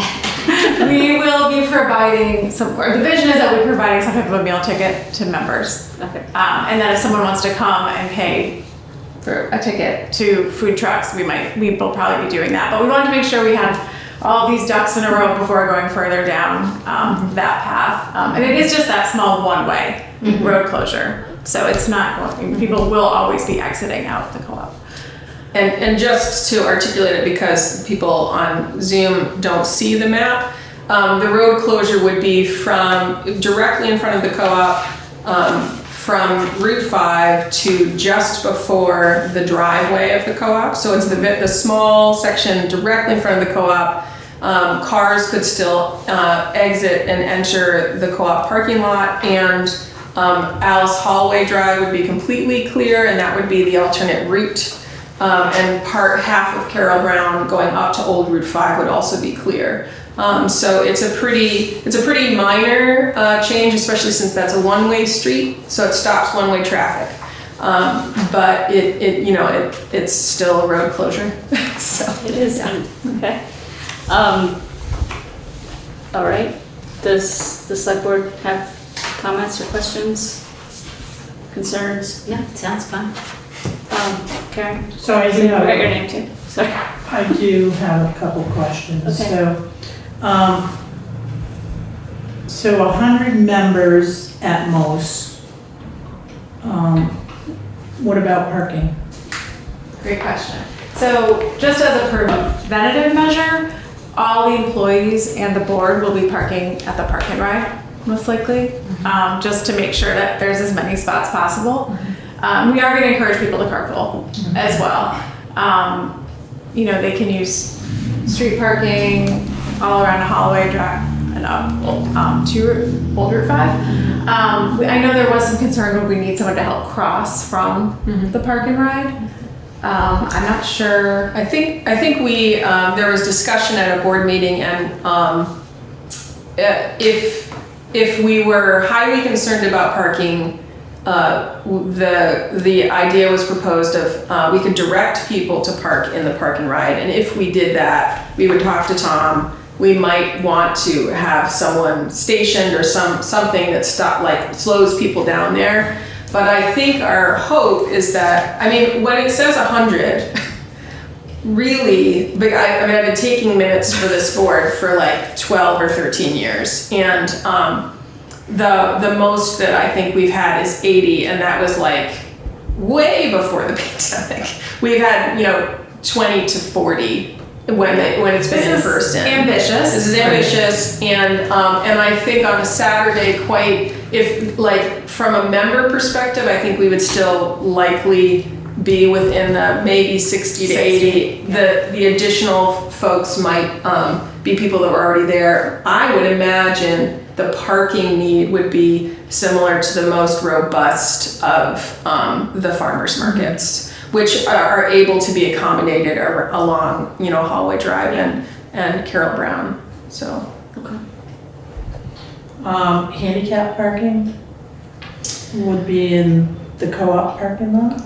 We will be providing some, or the vision is that we're providing some type of a meal ticket to members. Okay. And then if someone wants to come and pay for a ticket to food trucks, we will probably be doing that. But we wanted to make sure we had all these ducks in a row before going further down that path. And it is just that small one-way road closure. So it's not going, people will always be exiting out the co-op. And just to articulate it, because people on Zoom don't see the map, the road closure would be from directly in front of the co-op, from Route 5 to just before the driveway of the co-op. So it's the small section directly in front of the co-op. Cars could still exit and enter the co-op parking lot, and Alice Hallway Drive would be completely clear, and that would be the alternate route. And half of Carroll Brown going up to Old Route 5 would also be clear. So it's a pretty minor change, especially since that's a one-way street, so it stops one-way traffic. But it's still a road closure. So It is. Okay. All right. Does the select board have comments or questions, concerns? Yeah, sounds fun. Karen? So I do I got your have, name too. Sorry. I do have a couple questions. Okay. So 100 members at most. What about parking? Great question. So just as a preventative measure, all the employees and the board will be parking at the park and ride, most likely, just to make sure that there's as many spots possible. We are going to encourage people to carpool as well. They can use street parking all around the Holloway Drive, to Old Route 5. I know there was some concern, would we need someone to help cross from the park and ride? I'm not sure. I think we, there was discussion at a board meeting, and if we were highly concerned about parking, the idea was proposed of we could direct people to park in the park and ride, and if we did that, we would talk to Tom. We might want to have someone stationed or something that slows people down there. But I think our hope is that, I mean, when it says 100, really, but I've been taking minutes for this board for like 12 or 13 years, and the most that I think we've had is 80, and that was like way before the pandemic. We've had 20 to 40 when it's been in person. Ambitious. This is ambitious, and I think on a Saturday, from a member perspective, I think we would still likely be within the maybe 60 to 80. The additional folks might be people that were already there. I would imagine the parking need would be similar to the most robust of the farmers markets, which are able to be accommodated along Hallway Drive and Carroll Brown. So Okay. Handicap parking would be in the co-op parking lot?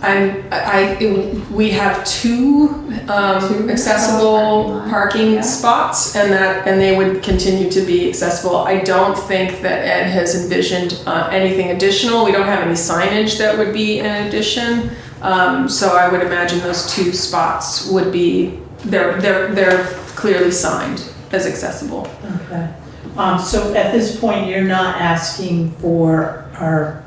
We have two accessible parking spots, and they would continue to be accessible. I don't think that Ed has envisioned anything additional. We don't have any signage that would be an addition, so I would imagine those two spots would be they're clearly signed as accessible. Okay. So at this point, you're not asking for our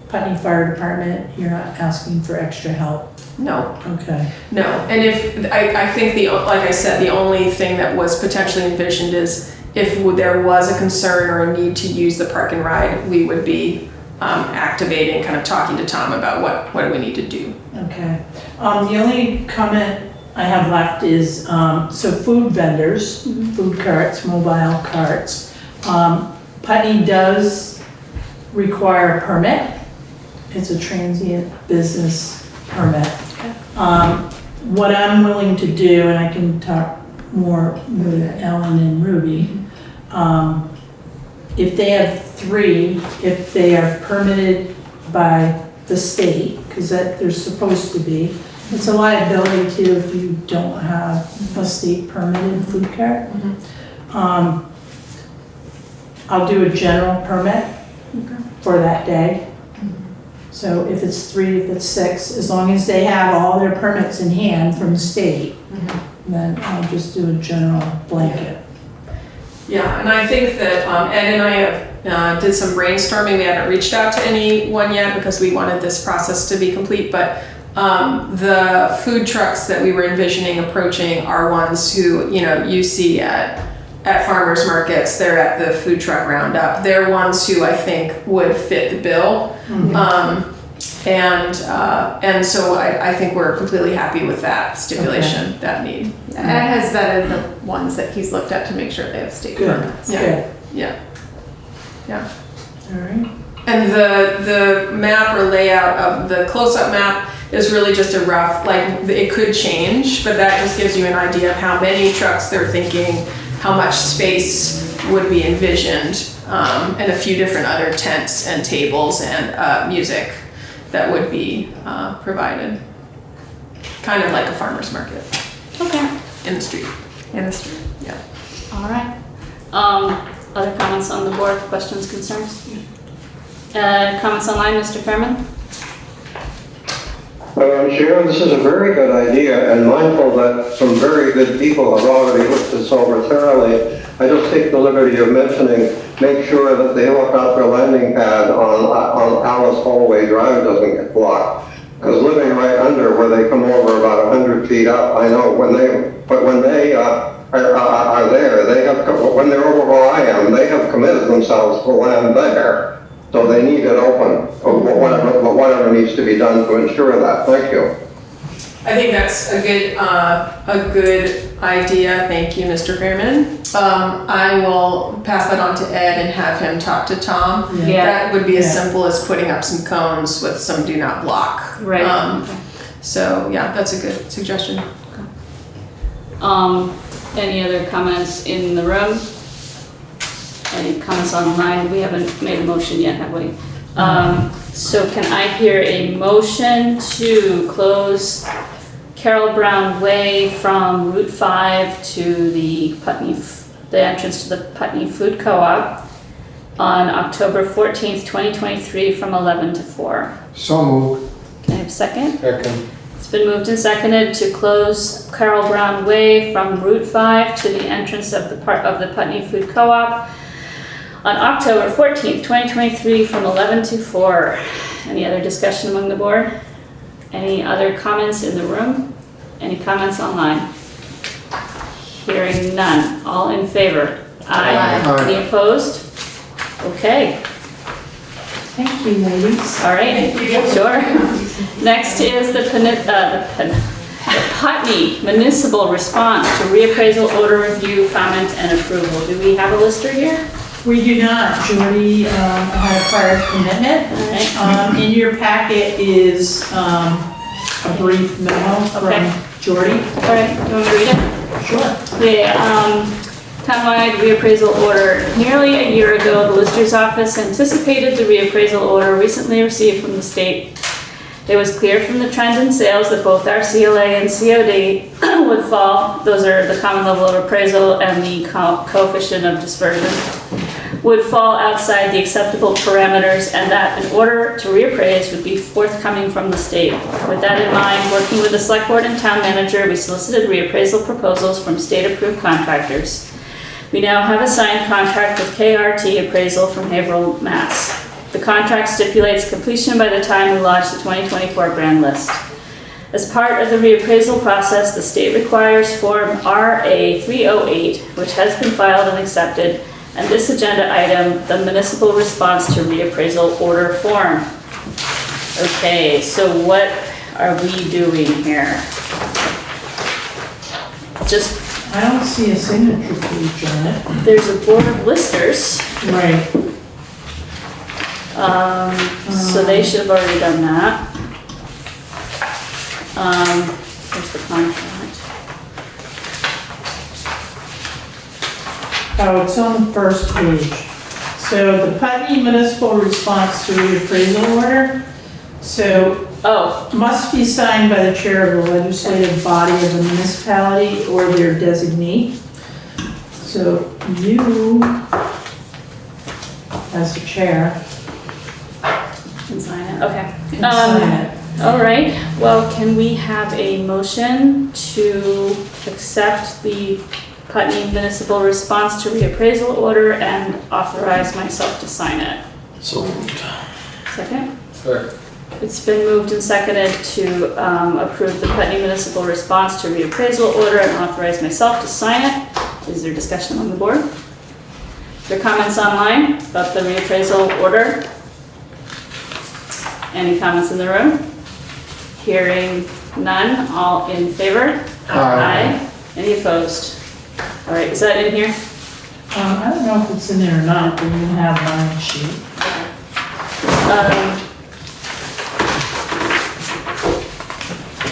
Putney Fire Department, you're not asking for extra help? No. Okay. No, and I think like I said, the only thing that was potentially envisioned is if there was a concern or a need to use the park and ride, we would be activating, kind of talking to Tom about what do we need to do. Okay. The only comment I have left is, so food vendors, food carts, mobile carts, Putney does require a permit. It's a transient business permit. What I'm willing to do, and I can talk more with Ellen and Ruby, if they have 3, if they are permitted by the state, because they're supposed to be, it's a liability too if you don't have a state permitted food cart. I'll do a general permit for that day. So if it's 3, if it's 6, as long as they have all their permits in hand from the state, then I'll just do a general blanket. Yeah, and I think that Ed and I have did some brainstorming. We haven't reached out to anyone yet because we wanted this process to be complete, but the food trucks that we were envisioning approaching are ones who, you see at farmers markets. They're at the food truck roundup. They're ones who I think would fit the bill. And so I think we're completely happy with that stipulation, that need. Ed has vetted the ones that he's looked at to make sure they have state permits. Yeah. All right. And the map or layout of the close-up map is really just a rough, it could change, but that just gives you an idea of how many trucks they're thinking, how much space would be envisioned, and a few different other tents and tables and music that would be provided. Kind of like a farmer's market. Okay. In the street. Yeah. All right. Other comments on the board, questions, concerns? Comments online, Mr. Fairman? Madam Chair, this is a very good idea, and mindful that some very good people have already looked this over thoroughly. I just take the liberty of mentioning, make sure that they look out their landing pad on Alice Hallway Drive doesn't get blocked. Because living right under where they come over about 100 feet up, I know when they are there, they have, when they're over where I am, they have committed themselves to land there. So they need it open, whatever needs to be done to ensure that. Thank you. I think that's a good idea. Thank you, Mr. Fairman. I will pass that on to Ed and have him talk to Tom. Yeah. That would be as simple as putting up some cones with some do not block. Right. So yeah, that's a good suggestion. Any other comments in the room? Any comments online? We haven't made a motion yet, have we? So can I hear a motion to close Carol Brown Way from Route 5 to the entrance to the Putney Food Co-op on October 14th, 2023 from 11 to 4? So moved. Can I have a second? Second. It's been moved and seconded to close Carol Brown Way from Route 5 to the entrance of the Putney Food Co-op on October 14th, 2023 from 11 to 4. Any other discussion among the board? Any other comments in the room? Any comments online? Hearing none. All in favor? Aye. Aye. Any opposed? Okay. Thank you, ladies. All right. Sure. Next is the Putney Municipal Response to Reappraisal Order Review, Comment, and Approval. Do we have a lister here? We do not. Jordy had a prior commitment. All right. In your packet is a brief memo Okay. from Jordy. All right. You want me to read it? Sure. The townwide reappraisal order. Nearly a year ago, the Lister's office anticipated the reappraisal order recently received from the state. It was clear from the trend in sales that both our CLA and COD would fall, those are the common level of appraisal and the coefficient of dispersion, would fall outside the acceptable parameters, and that an order to reappraise would be forthcoming from the state. With that in mind, working with the select board and town manager, we solicited reappraisal proposals from state-approved contractors. We now have a signed contract with KRT Appraisal from Haverhill, Mass. The contract stipulates completion by the time we launch the 2024 grand list. As part of the reappraisal process, the state requires Form RA 308, which has been filed and accepted, and this agenda item, the municipal response to reappraisal order form. Okay, so what are we doing here? Just, I don't see a signature page on it. there's a board of listers. Right. So they should have already done that. Here's the contract. Oh, it's on the first page. So the Putney Municipal Response to Reappraisal Order. So must be signed by the chair of the legislative body of the municipality or their designee. So you, as the chair, Can sign it, okay. can sign it. All right, well, can we have a motion to accept the Putney Municipal Response to Reappraisal Order and authorize myself to sign it? So moved. Second? Second. It's been moved and seconded to approve the Putney Municipal Response to Reappraisal Order and authorize myself to sign it. Is there discussion on the board? Is there comments online about the reappraisal order? Any comments in the room? Hearing none, all in favor? Aye. Any opposed? All right, is that in here? I don't know if it's in there or not, but you have my sheet.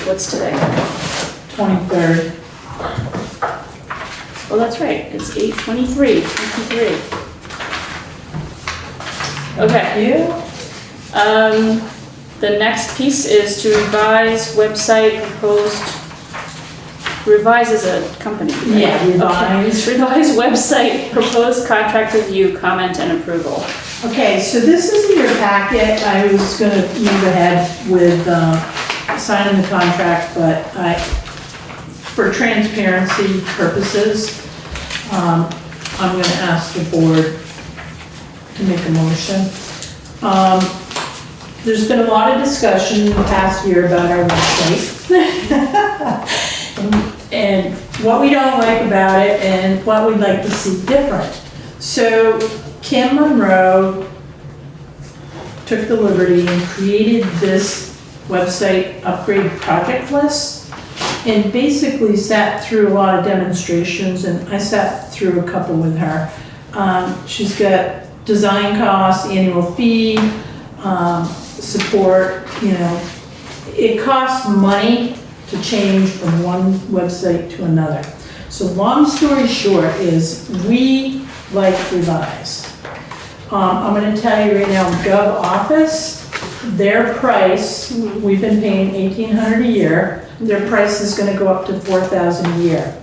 What's today? 23rd. Oh, that's right, it's 8/23, 23. Okay. You? The next piece is to revise website proposed, revise is a company, right? Yeah, revise. Okay. Revise website, proposed contract review, comment and approval. Okay, so this is in your packet. I was gonna move ahead with signing the contract, but for transparency purposes, I'm gonna ask the board to make a motion. There's been a lot of discussion in the past year about our website. And what we don't like about it and what we'd like to see different. So Kim Monroe took the liberty and created this website upgrade project list, and basically sat through a lot of demonstrations, and I sat through a couple with her. She's got design costs, annual fee, support, it costs money to change from one website to another. So long story short is we like Revise. I'm gonna tell you right now, Gov Office, their price, we've been paying $1,800 a year. Their price is gonna go up to $4,000 a year.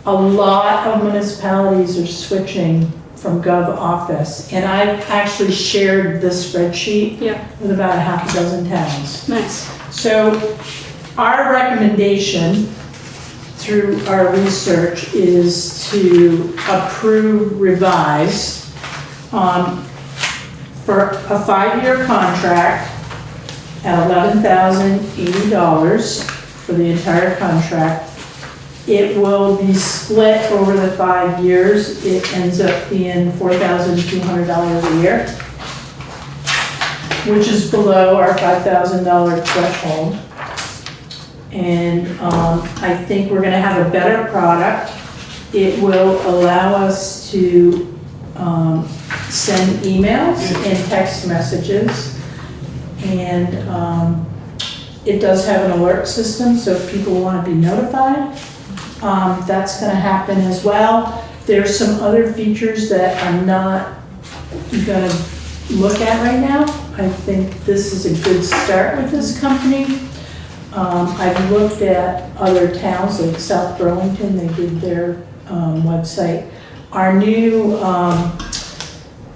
A lot of municipalities are switching from Gov Office, and I've actually shared this spreadsheet with about a half a dozen towns. Nice. So our recommendation through our research is to approve Revise for a 5-year contract at $11,080 for the entire contract. It will be split over the 5 years. It ends up being $4,200 a year, which is below our $5,000 threshold. And I think we're gonna have a better product. It will allow us to send emails and text messages. And it does have an alert system, so if people wanna be notified, that's gonna happen as well. There's some other features that I'm not gonna look at right now. I think this is a good start with this company. I've looked at other towns like South Burlington, they did their website. Our new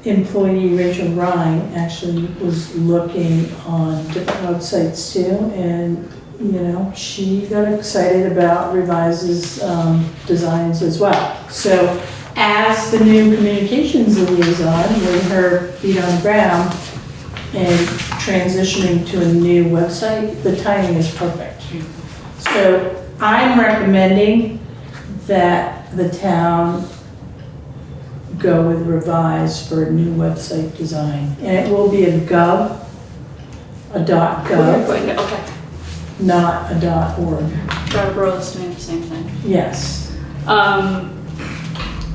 employee, Rachel Ryan, actually was looking on different websites too, and she got excited about Revise's designs as well. So as the new communications liaison with her feet on the ground and transitioning to a new website, the timing is perfect. So I'm recommending that the town go with Revise for a new website design. And it will be a .gov, Okay. not a .org. Brattleboro is doing the same thing. Yes.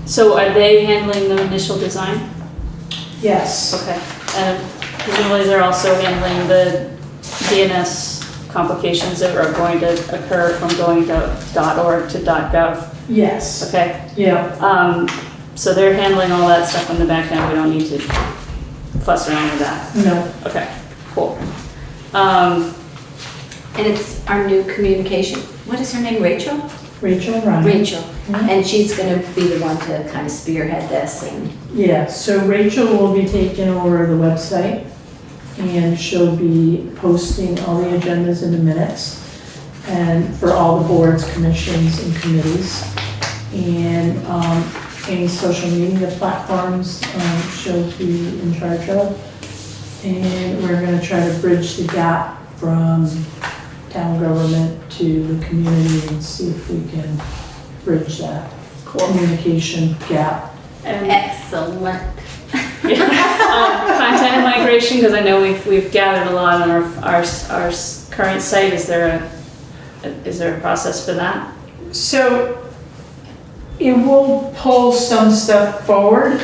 So are they handling the initial design? Yes. Okay. And presumably they're also handling the DNS complications that are going to occur from going to .org to .gov? Yes. Okay. Yeah. So they're handling all that stuff in the back end. We don't need to fuss around with that. No. Okay, cool. And it's our new communication. What is her name, Rachel? Rachel Ryan. Rachel. Mhm. And she's gonna be the one to kind of spearhead this and. Yeah, so Rachel will be taking over the website, and she'll be posting all the agendas in the minutes, and for all the boards, commissions, and committees. And any social media platforms, she'll be in charge of. And we're gonna try to bridge the gap from town government to the community and see if we can bridge that communication gap. Excellent. Content migration, because I know we've gathered a lot on our current site. Is there a process for that? So it will pull some stuff forward.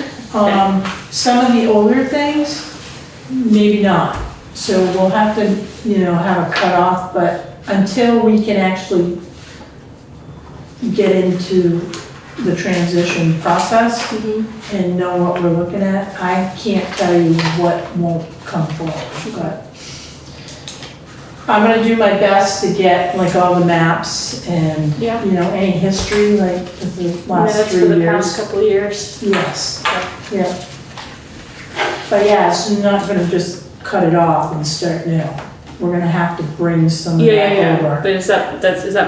Some of the older things, maybe not. So we'll have to, have a cutoff, but until we can actually get into the transition process and know what we're looking at, I can't tell you what won't come forward, but I'm gonna do my best to get like all the maps and, any history, like the last 3 years. For the past couple of years. Yes, yeah. But yeah, it's not gonna just cut it off and start new. We're gonna have to bring some of that over. But is that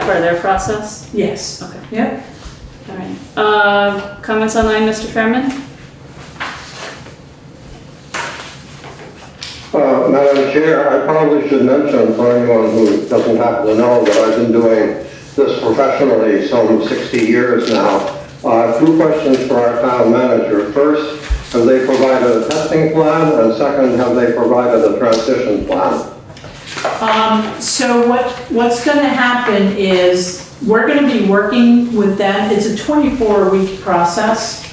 part of their process? Yes. Okay. Yep. All right. Comments online, Mr. Fairman? Madam Chair, I probably should mention for anyone who doesn't happen to know that I've been doing this professionally some 60 years now. 2 questions for our town manager. First, have they provided a testing plan? And second, have they provided a transition plan? So what's gonna happen is, we're gonna be working with them, it's a 24-week process.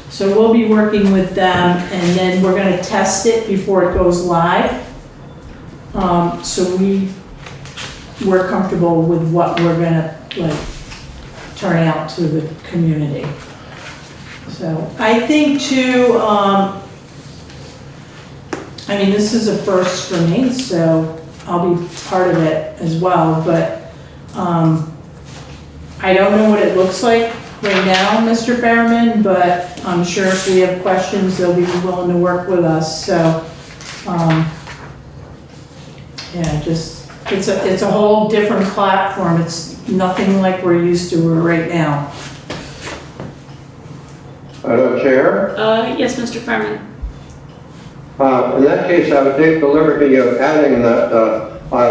So we'll be working with them, and then we're gonna test it before it goes live. So we're comfortable with what we're gonna, like, turn out to the community. So I think too, I mean, this is a first for me, so I'll be part of it as well, but I don't know what it looks like right now, Mr. Behrman, but I'm sure if we have questions, they'll be willing to work with us, so, yeah, just, it's a whole different platform. It's nothing like we're used to right now. Madam Chair? Yes, Mr. Furman. In that case, I would take the liberty of adding that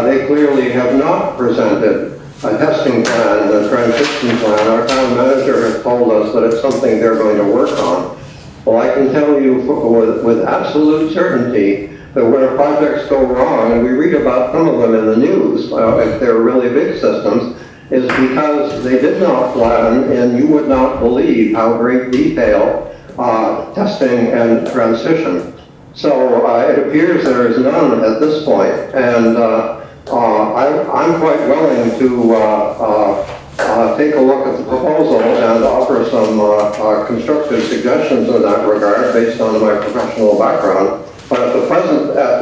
they clearly have not presented a testing plan, a transition plan. Our town manager has told us that it's something they're going to work on. Well, I can tell you with absolute certainty that where projects go wrong, and we read about some of them in the news, if they're really big systems, is because they did not plan, and you would not believe how great detail testing and transition. So it appears there is none at this point, and I'm quite willing to take a look at the proposal and offer some constructive suggestions in that regard based on my professional background. But at the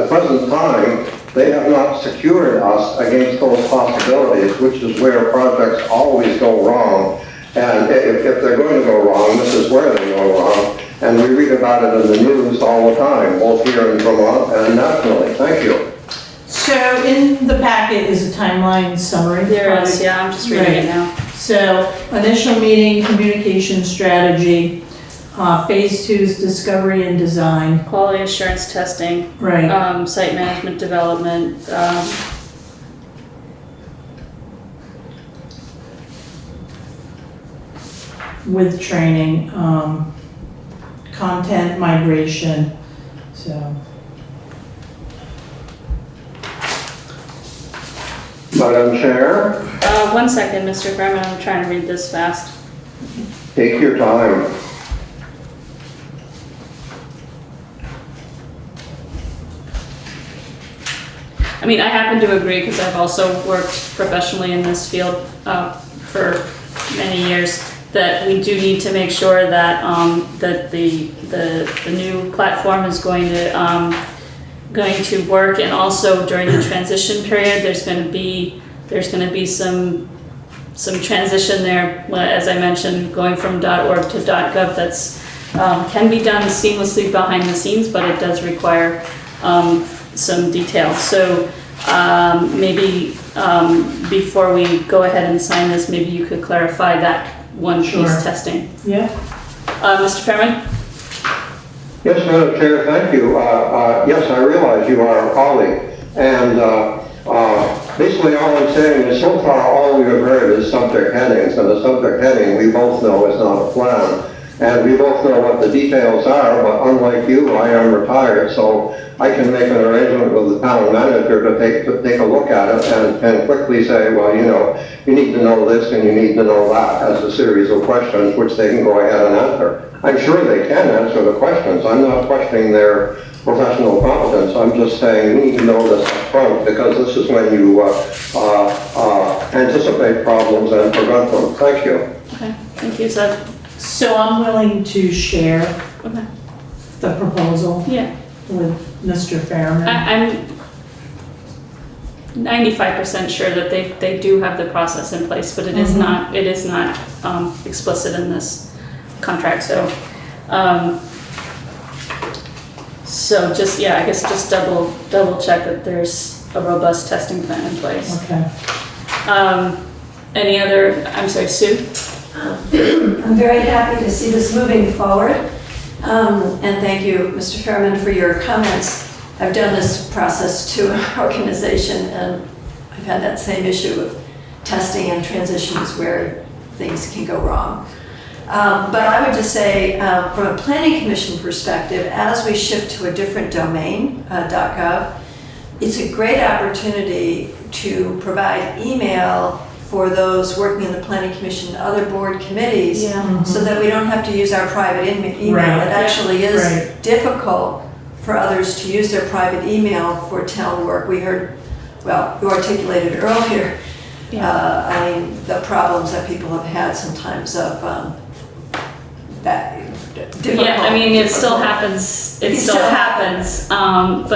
present time, they have not secured us against those possibilities, which is where projects always go wrong. And if they're going to go wrong, this is where they go wrong. And we read about it in the news all the time, both here in Vermont and nationally. Thank you. So in the packet is a timeline summary. There is, yeah, I'm just reading it now. So initial meeting, communication strategy, phase 2's discovery and design. Quality assurance testing. Right. Site management development. With training, content migration, so. Madam Chair? 1 second, Mr. Furman, I'm trying to read this fast. Take your time. I mean, I happen to agree because I've also worked professionally in this field for many years, that we do need to make sure that that the new platform is going to work, and also during the transition period, there's going to be some transition there. As I mentioned, going from .org to .gov, that's can be done seamlessly behind the scenes, but it does require some detail. So maybe before we go ahead and sign this, maybe you could clarify that one piece testing. Yeah. Mr. Fairman? Yes, Madam Chair, thank you. Yes, I realize you are a colleague. And basically all I'm saying is so far all we have heard is subject headings, and the subject heading we both know is not a plan. And we both know what the details are, but unlike you, I am retired, so I can make an arrangement with the town manager to take a look at it and quickly say, well, you know, you need to know this and you need to know that, as a series of questions which they can go ahead and answer. I'm sure they can answer the questions. I'm not questioning their professional competence. I'm just saying we need to know this up front, because this is when you anticipate problems and prevent them. Thank you. Okay, thank you, Seth. So I'm willing to share the proposal with Mr. Fairman. I'm 95% sure that they do have the process in place, but it is not explicit in this contract. So so just I guess just double check that there's a robust testing plan in place. Okay. Any other? I'm sorry, Sue. I'm very happy to see this moving forward. And thank you, Mr. Fairman, for your comments. I've done this process to an organization, and I've had that same issue of testing and transitions where things can go wrong. But I would just say, from a planning commission perspective, as we shift to a different domain, .gov, it's a great opportunity to provide email for those working in the planning commission and other board committees, so that we don't have to use our private email. Right. It actually is Right. difficult for others to use their private email for town work. We heard, well, you articulated earlier, I mean, the problems that people have had sometimes of that difficult. Yeah, I mean, it still happens, but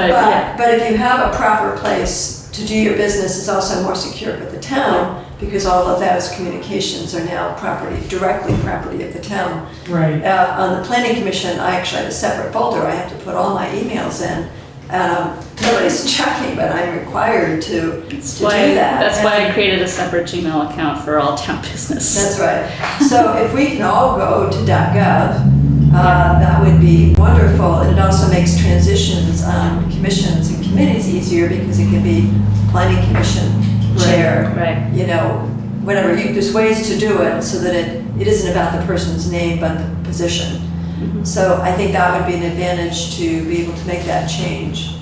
yeah. But if you have a proper place to do your business, it's also more secure for the town, because all of those communications are now directly property of the town. Right. On the planning commission, I actually have a separate folder. I have to put all my emails in. Nobody's checking, but I'm required to do that. That's why I created a separate Gmail account for all town business. That's right. So if we can all go to .gov, that would be wonderful. And it also makes transitions on commissions and committees easier, because it can be planning commission chair, Right. you know, whatever. There's ways to do it so that it isn't about the person's name, but the position. So I think that would be an advantage to be able to make that change.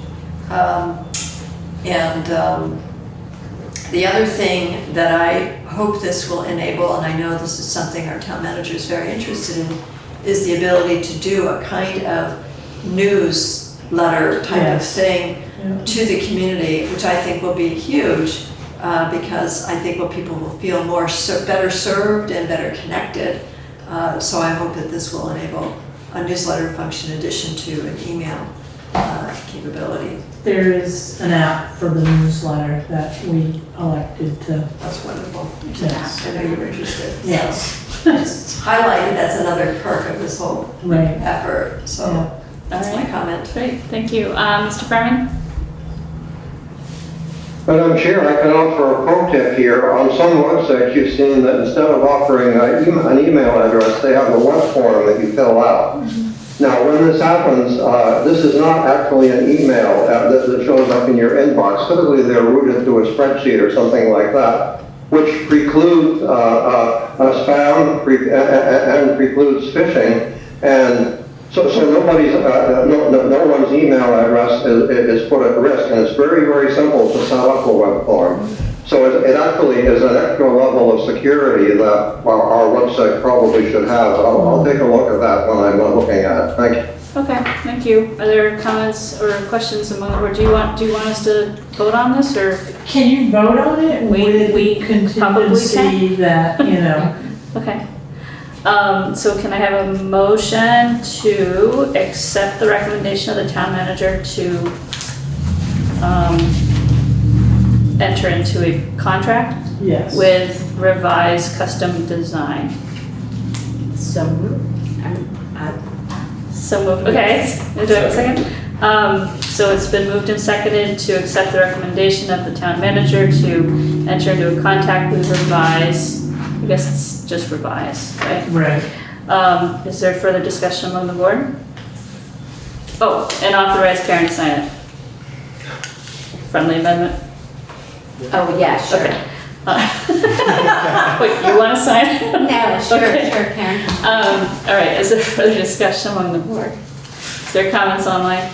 The other thing that I hope this will enable, and I know this is something our town manager is very interested in, is the ability to do a kind of newsletter type of thing to the community, which I think will be huge, because I think people will feel better served and better connected. So I hope that this will enable a newsletter function in addition to an email capability. There is an app for the newsletter that we elected to. That's wonderful. Yes. I know you're interested. Yes. Just highlighted, that's another perk of this whole Right. effort. So that's my comment. Great, thank you. Mr. Furman? Madam Chair, I can offer a pro tip here. On some websites, you've seen that instead of offering an email address, they have a web form that you fill out. Now, when this happens, this is not actually an email that shows up in your inbox. Typically, they're routed to a spreadsheet or something like that, which precludes spam and precludes phishing. And so nobody's, no one's email address is put at risk, and it's very, very simple to set up a web form. So it actually is an extra level of security that our website probably should have. I'll take a look at that when I'm looking at it. Thank you. Okay, thank you. Are there comments or questions among the board? Do you want us to vote on this, or? Can you vote on it with we contingency that, you know? Okay. So can I have a motion to accept the recommendation of the town manager to enter into a contract? Yes. With revised custom design? So moved. Okay, do I have a second? So it's been moved and seconded to accept the recommendation of the town manager to enter into a contract with revise. I guess it's just revise, right? Right. Is there further discussion among the board? Oh, and authorize Karen to sign it. Friendly amendment? Oh, yeah, sure. Okay. Wait, you want to sign it? No, sure, Okay. sure, Karen. All right, is there further discussion among the board? Is there comments online?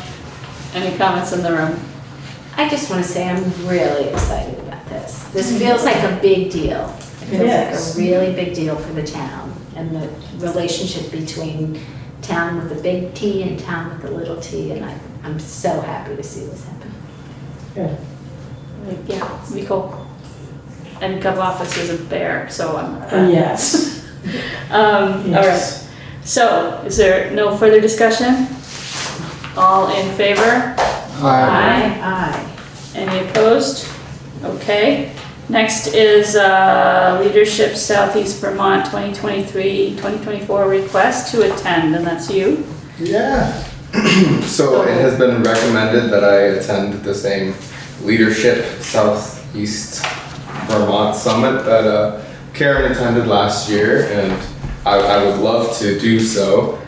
Any comments in the room? I just want to say I'm really excited about this. This feels like a big deal. It feels like a really big deal for the town, and the relationship between town with the big T and town with the little t, and I'm so happy to see this happen. Good. Yeah, it'd be cool. And Gov Office is a bear, so I'm. Yes. All right. So, is there no further discussion? All in favor? Aye. Aye. Any opposed? Okay. Next is Leadership Southeast Vermont 2023-2024 request to attend, and that's you. Yeah. So it has been recommended that I attend the same Leadership Southeast Vermont Summit that Karen attended last year, and I would love to do so.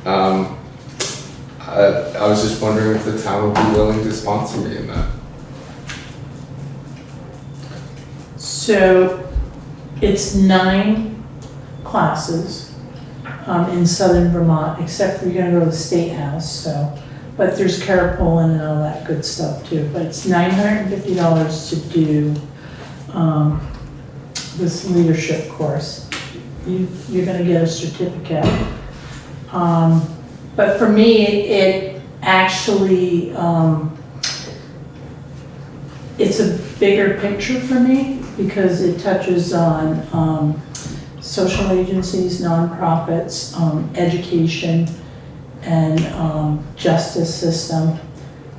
I was just wondering if the town would be willing to sponsor me in that. So it's 9 classes in southern Vermont, except for you're gonna go to the State House, so but there's carpooling and all that good stuff too. But it's $950 to do this leadership course. You're gonna get a certificate. But for me, it actually, it's a bigger picture for me because it touches on social agencies, nonprofits, education, and justice system,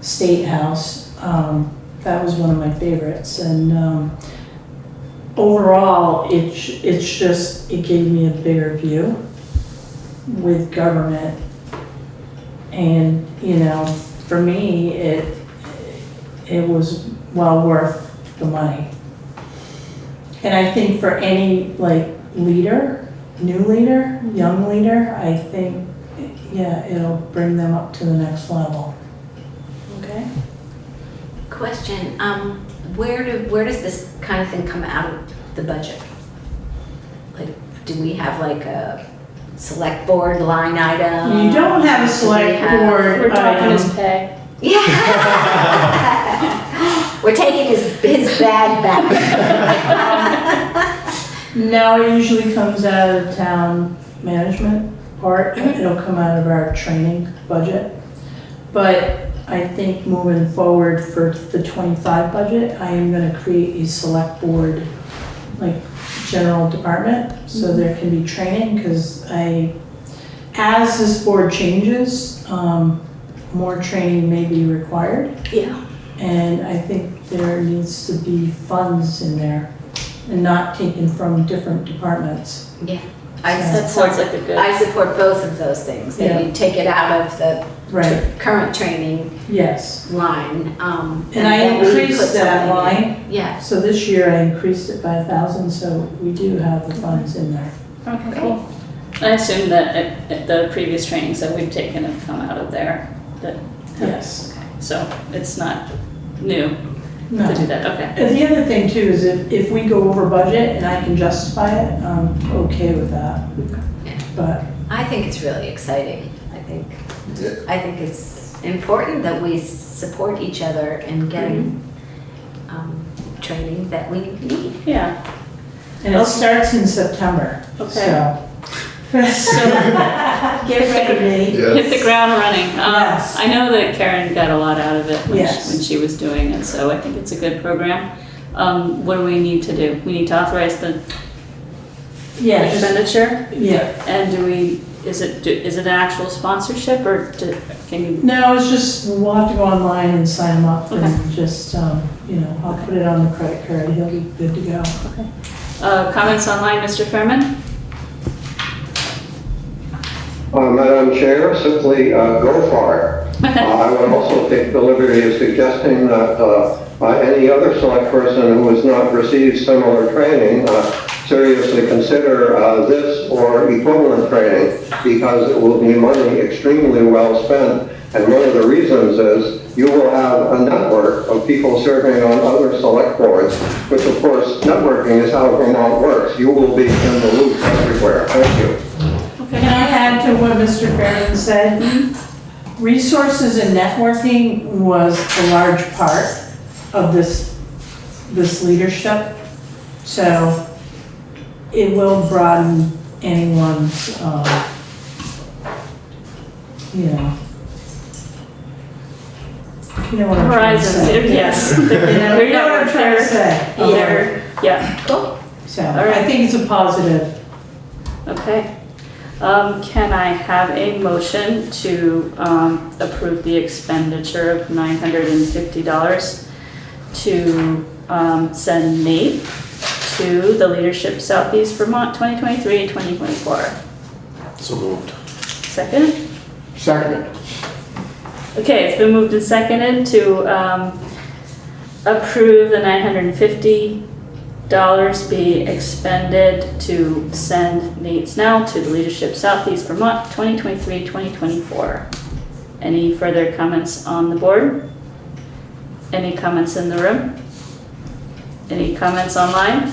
state house. That was one of my favorites. And overall, it gave me a bigger view with government. And, you know, for me, it was well worth the money. And I think for any like leader, new leader, young leader, I think, yeah, it'll bring them up to the next level. Okay? Question, where does this kind of thing come out of the budget? Like, do we have like a select board line item? You don't have a select board. We're talking his pay. Yeah. We're taking his bag back. No, it usually comes out of the town management part. It'll come out of our training budget. But I think moving forward for the 25 budget, I am gonna create a select board, like general department, so there can be training, because as this board changes, more training may be required. Yeah. And I think there needs to be funds in there and not taken from different departments. Yeah. That sounds like a good. I support both of those things. That you take it out of the current training Yes. line. And I then we increased put that something in. line. Yeah. So this year I increased it by 1,000, so we do have the funds in there. Okay, cool. I assume that at the previous trainings that we've taken have come out of there. Yes. So it's not new No. to do that, okay. And the other thing too is if we go over budget and I can justify it, I'm okay with that. But I think it's really exciting. I think it's important that we support each other in getting training that we need. Yeah. and it starts in September. Okay. So get ready. Hit the ground running. Yes. I know that Karen got a lot out of it when, Yes. when she was doing it, so I think it's a good program. What do we need to do? We need to authorize the Yeah, just- expenditure? Yeah. And is it an actual sponsorship, or can you? No, it's just, we'll have to go online and sign them up Okay. and just, I'll put it on the credit card, he'll be good to go. Okay. Comments online, Mr. Fairman? Madam Chair, simply go for it. I would also take the liberty of suggesting that any other select person who has not received similar training seriously consider this or equivalent training, because it will be money extremely well spent. And one of the reasons is you will have a network of people serving on other select boards, which of course networking is how Vermont works. You will be in the loop everywhere. Thank you. Can I add to what Mr. Fairman said? Resources and networking was a large part of this leadership. So it will broaden anyone's, you know what I'm trying to Horizons, say. yes. You know what I'm trying to say. Yeah, cool. So All right. I think it's a positive. Okay. Can I have a motion to approve the expenditure of $950 to send Nate to the Leadership Southeast Vermont 2023-2024? So moved. Second? Second. Okay, it's been moved and seconded to approve the $950 be expended to send Nate Snell to the Leadership Southeast Vermont 2023-2024. Any further comments on the board? Any comments in the room? Any comments online?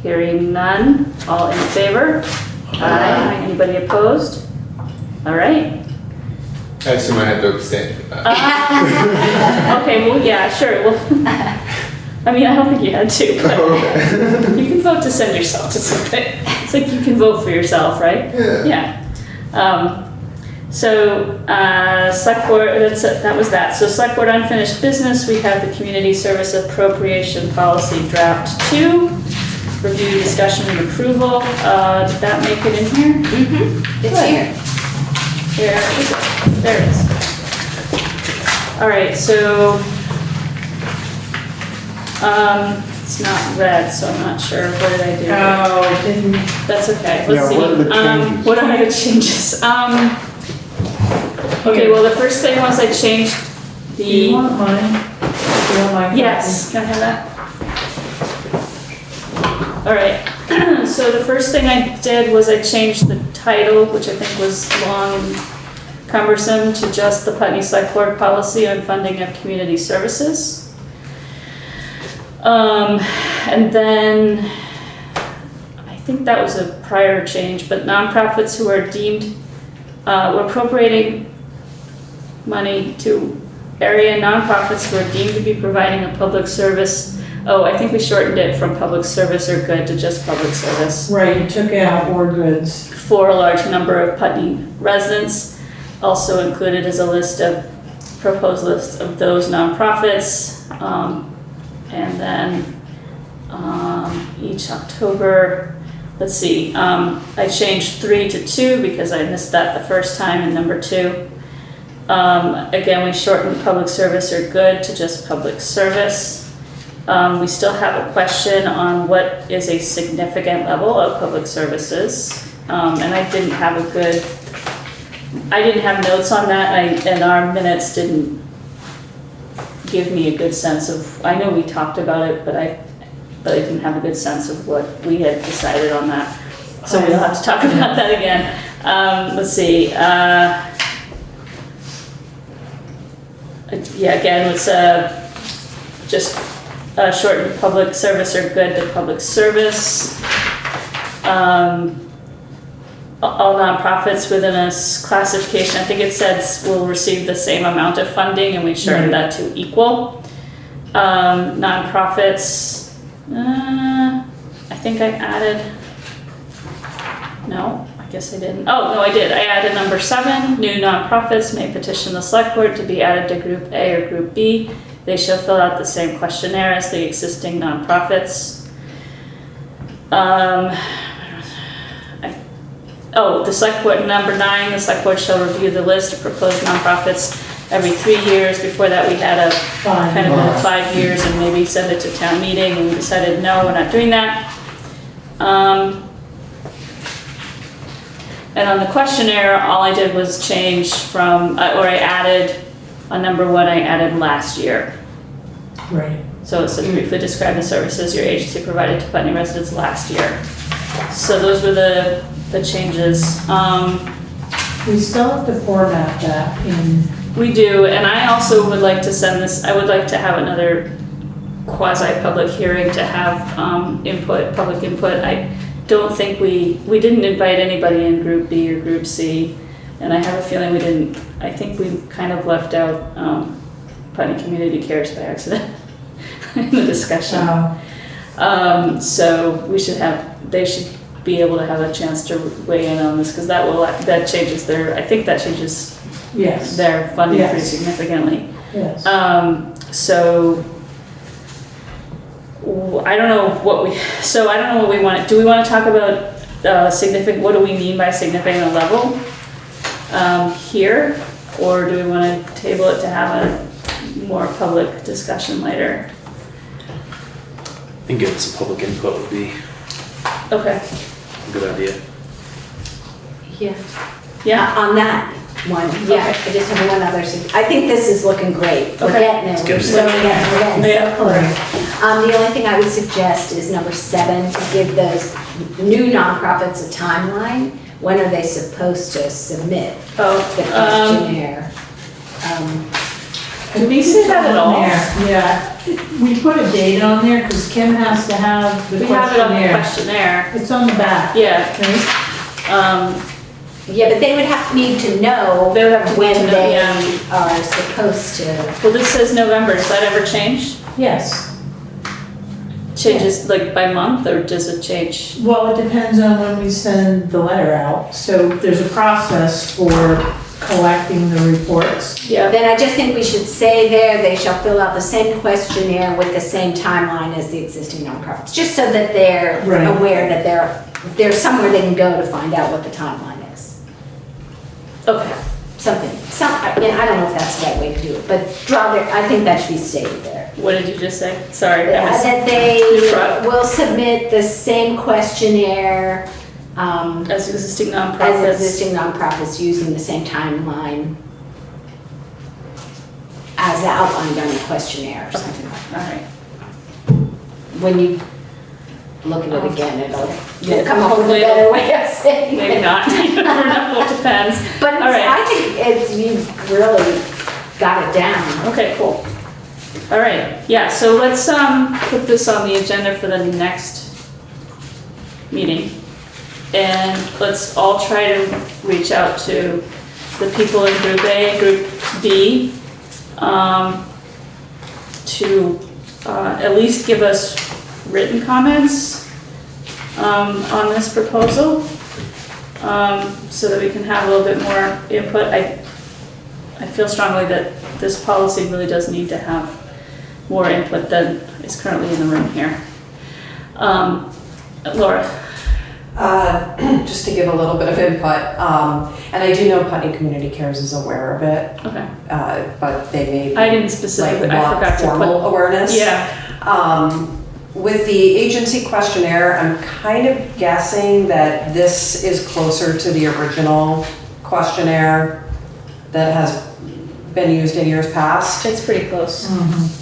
Hearing none, all in favor? Aye. Anybody opposed? All right. I assume I had to abstain from that. Okay, well, yeah, sure, well, I mean, I don't think you had to, but you can vote to send yourself to something. It's like you can vote for yourself, right? Yeah. Select board, that was that. So select board unfinished business, we have the community service appropriation policy draft 2. Review, discussion, and approval. Did that make it in here? Mm-hmm. It's here. Where is it? There it is. All right, so it's not red, so I'm not sure. What did I do? Oh, it didn't. That's okay. Let's see. what are the changes? What are the changes? Okay, well, the first thing was I changed Do you want mine? Do you want my copy? Yes, can I have that? All right, so the first thing I did was I changed the title, which I think was long and cumbersome, to just the Putney Select Board policy on funding of community services. And then, I think that was a prior change, but nonprofits who are deemed, we're appropriating money to area nonprofits who are deemed to be providing a public service. Oh, I think we shortened it from public service or good to just public service. Right, you took out or goods. For a large number of Putney residents. Also included is a proposed list of those nonprofits. And then each October, let's see, I changed 3 to 2 because I missed that the first time in number 2. Again, we shortened public service or good to just public service. We still have a question on what is a significant level of public services. And I didn't have notes on that, and our minutes didn't give me a good sense of, I know we talked about it, but I didn't have a good sense of what we had decided on that. So we'll have to talk about that again. Let's see. Yeah, again, it's just shortened public service or good to public service. All nonprofits within a classification, I think it says will receive the same amount of funding, and we shortened that to equal. Nonprofits, I think I added, no, I guess I didn't. Oh, no, I did. I added number 7, new nonprofits may petition the select board to be added to group A or group B. They shall fill out the same questionnaire as the existing nonprofits. The select board, number 9, the select board shall review the list of proposed nonprofits every 3 years. Before that, we had a kind of a 5 years and maybe send it to town meeting, and we decided, no, we're not doing that. And on the questionnaire, all I did was change from, or I added, on number 1, I added last year. Right. So it says briefly describe the services your agency provided to Putney residents last year. So those were the changes. We still have to format that in. We do, and I also would like to send this, I would like to have another quasi-public hearing to have public input. I don't think we didn't invite anybody in Group B or Group C, and I have a feeling we didn't, I think we kind of left out Putney Community Cares by accident in the discussion. So we should they should be able to have a chance to weigh in on this, because that changes I think that changes their funding pretty significantly. Yes. So I don't know what we want. Do we want to talk about significant? What do we mean by significant level here, or do we want to table it to have a more public discussion later? I think getting some public input would be Okay. a good idea. Yeah. On that one, I just have one other, I think this is looking great. We're getting it. We're getting so close. The only thing I would suggest is number 7, to give those new nonprofits a timeline. When are they supposed to submit the questionnaire? Did we say that at all? Yeah, we put a date on there because Kim has to have the questionnaire. We have it on the questionnaire. It's on the back. Yeah. Okay. Yeah, but they would need to know They would have to when need to know, they yeah. are supposed to. Well, this says November, does that ever change? Yes. Changes like by month, or does it change? Well, it depends on when we send the letter out. So there's a process for collecting the reports. Yeah. Then I just think we should say there, they shall fill out the same questionnaire with the same timeline as the existing nonprofits, just so that they're Right. aware that there's somewhere they can go to find out what the timeline is. Okay. I mean, I don't know if that's the right way to do it, but I think that should be stated there. What did you just say? Sorry. I missed- That they You brought- will submit the same questionnaire As existing nonprofits. as existing nonprofits using the same timeline as outlined on the questionnaire or something like that. All right. When you look at it again, it'll Yeah, come up with a hopefully better way of saying it. Maybe not. You never know. It depends. But All right. I think you've really got it down. Okay, cool. All right, yeah, so let's put this on the agenda for the next meeting. And let's all try to reach out to the people in Group A, Group B, to at least give us written comments on this proposal, so that we can have a little bit more input. I feel strongly that this policy really does need to have more input than is currently in the room here. Laura? Just to give a little bit of input, and I do know Putney Community Cares is aware of it, Okay. but they may I didn't specifically, I want forgot to formal put. awareness. Yeah, With the agency questionnaire, I'm kind of guessing that this is closer to the original questionnaire that has been used in years past. it's pretty close.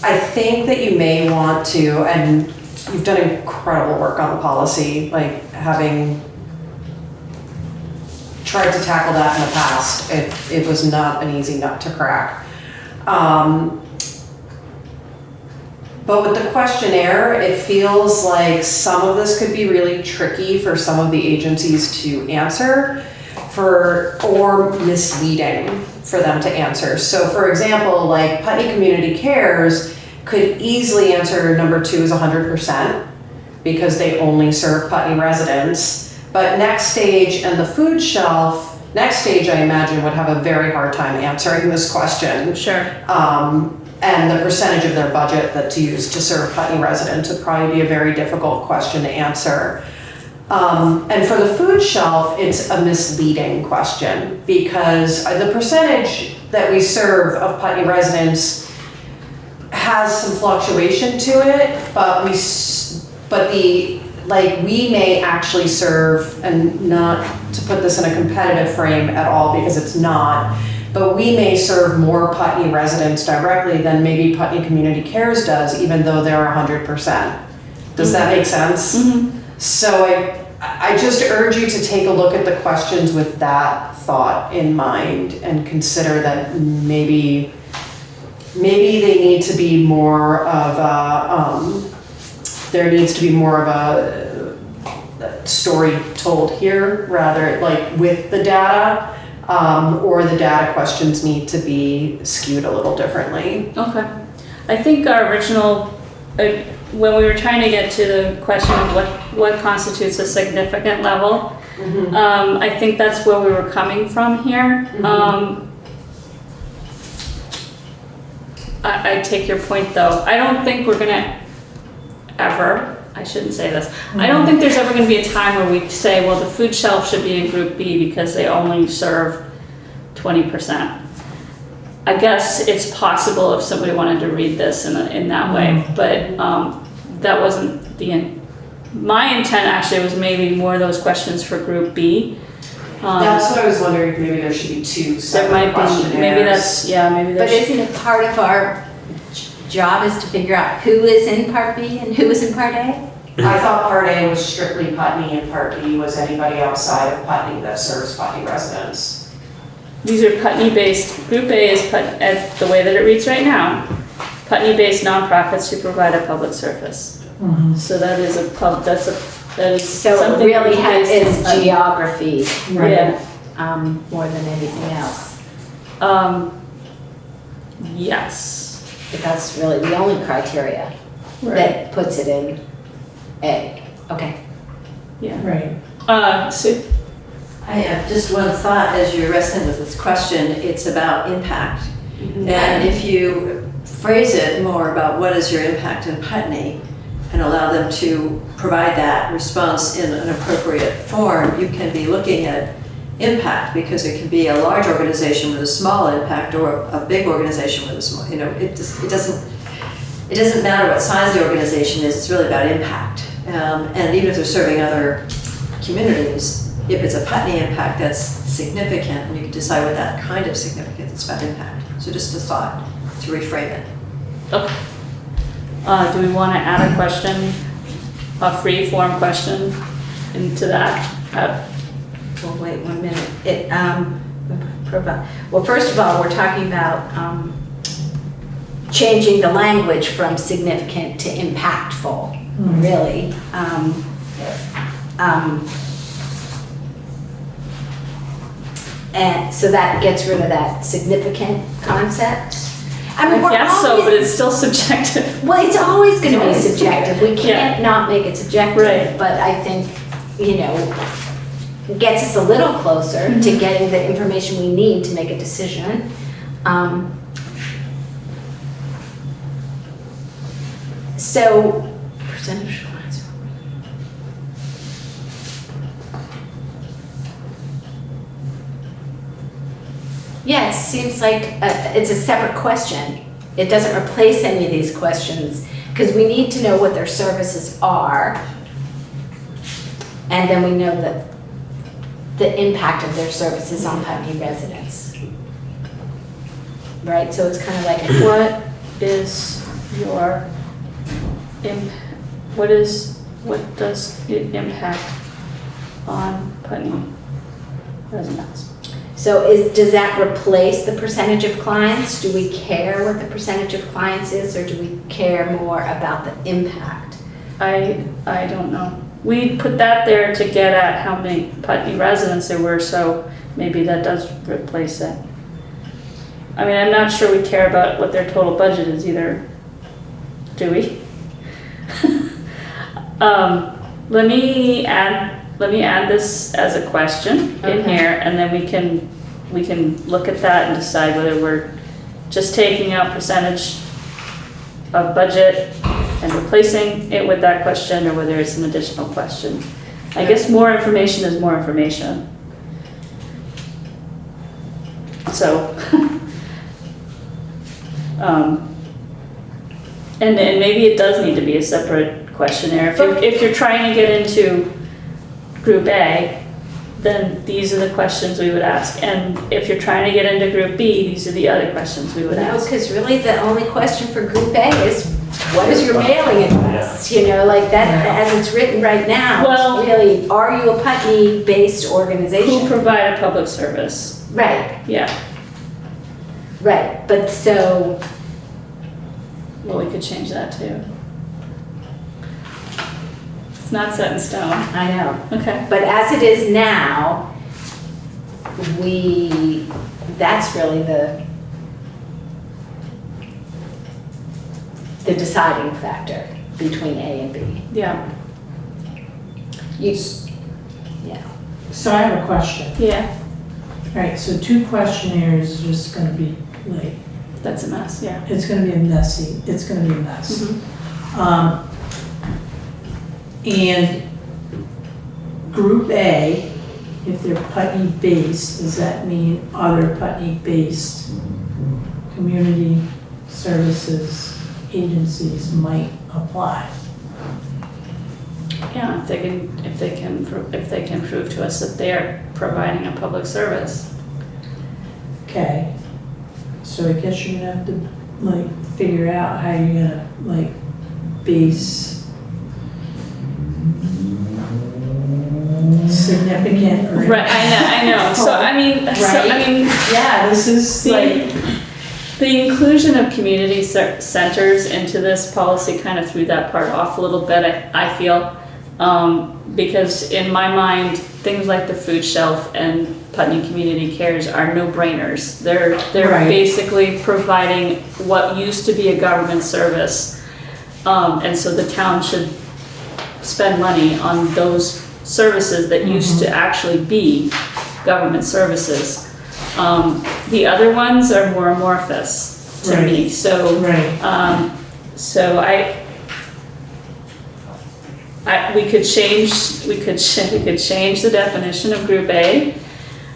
I think that you may want to, and you've done incredible work on the policy, like having tried to tackle that in the past, it was not an easy nut to crack. But with the questionnaire, it feels like some of this could be really tricky for some of the agencies to answer, or misleading for them to answer. So for example, like Putney Community Cares could easily answer number 2 is 100% because they only serve Putney residents. But Next Stage and the food shelf, Next Stage I imagine would have a very hard time answering this question. Sure. And the percentage of their budget that's used to serve Putney residents would probably be a very difficult question to answer. And for the food shelf, it's a misleading question because the percentage that we serve of Putney residents has some fluctuation to it, but we may actually serve, and not to put this in a competitive frame at all because it's not, but we may serve more Putney residents directly than maybe Putney Community Cares does, even though they're 100%. Does that make sense? Mm-hmm. So I just urge you to take a look at the questions with that thought in mind and consider that maybe they need to be more of a, there needs to be more of a story told here, rather like with the data, or the data questions need to be skewed a little differently. Okay. I think our original, when we were trying to get to the question of what constitutes a significant level, I think that's where we were coming from here. I take your point though. I don't think we're gonna ever, I shouldn't say this, I don't think there's ever gonna be a time where we say, well, the food shelf should be in Group B because they only serve 20%. I guess it's possible if somebody wanted to read this in that way, but that wasn't my intent actually was maybe more of those questions for Group B. That's what I was wondering, maybe there should be 2 There separate might questionnaires. be, maybe that's, yeah, maybe But that's. isn't it part of our job is to figure out who is in Part B and who is in Part A? I thought Part A was strictly Putney and Part B was anybody outside of Putney that serves Putney residents. These are Putney-based, Group A is at the way that it reads right now, Putney-based nonprofits who provide a public service. So that is that is So it something really based is in Putney. geography. Yeah, more than anything else. Yes. But that's really the only criteria that puts it in A. Okay. Yeah. Right. Sue? I have just one thought as you're wrestling with this question. It's about impact. And if you phrase it more about what is your impact in Putney and allow them to provide that response in an appropriate form, you can be looking at impact, because it can be a large organization with a small impact or a big organization with a small, it doesn't matter what size the organization is, it's really about impact. And even if they're serving other communities, if it's a Putney impact that's significant, and you can decide what that kind of significance is about impact. So just a thought to reframe it. Okay. Do we want to add a question, a free form question into that? Well, wait 1 minute. Well, first of all, we're talking about changing the language from significant to impactful, really. And so that gets rid of that significant concept. I mean, But it's still subjective. Well, it's always going to be subjective. We can't not make it subjective. Right. But I think, it gets us a little closer to getting the information we need to make a decision. So, percentage of clients. Yeah, it seems like it's a separate question. It doesn't replace any of these questions, because we need to know what their services are, and then we know the impact of their services on Putney residents. Right, so it's kind of like, What is your what does it impact on Putney residents? so does that replace the percentage of clients? Do we care what the percentage of clients is, or do we care more about the impact? I don't know. We put that there to get at how many Putney residents there were, so maybe that does replace it. I mean, I'm not sure we care about what their total budget is either, do we? Let me add this as a question in here, and then we can look at that and decide whether we're just taking out percentage of budget and replacing it with that question, or whether it's an additional question. I guess more information is more information. So, and maybe it does need to be a separate questionnaire. If you're trying to get into Group A, then these are the questions we would ask. And if you're trying to get into Group B, these are the other questions we would ask. Because really the only question for Group A is, what is your mailing address? Like that, as it's written right now, Well, it's really, are you a Putney-based organization? Who provide a public service? Right, Yeah. right, but so, Well, we could change that too. It's not set in stone. I know. Okay. But as it is now, that's really the deciding factor between A and B. Yeah. Yeah. So I have a question. Yeah. All right, so 2 questionnaires is just gonna be like, That's a mess. Yeah. it's gonna be a messy, it's gonna be a mess. And Group A, if they're Putney-based, does that mean other Putney-based community services agencies might apply? Yeah, if they can prove to us that they are providing a public service. Okay, so I guess you're gonna have to like figure out how you're gonna like base significant. Or Right. I know. So I mean, yeah, this is like the inclusion of community centers into this policy kind of threw that part off a little bit. I feel because in my mind, things like the food shelf and Putney Community Cares are no-brainers. They're Right. basically providing what used to be a government service. And so the town should spend money on those services that used to actually be government services. The other ones are more amorphous to me, so. Right. So we could change the definition of Group A.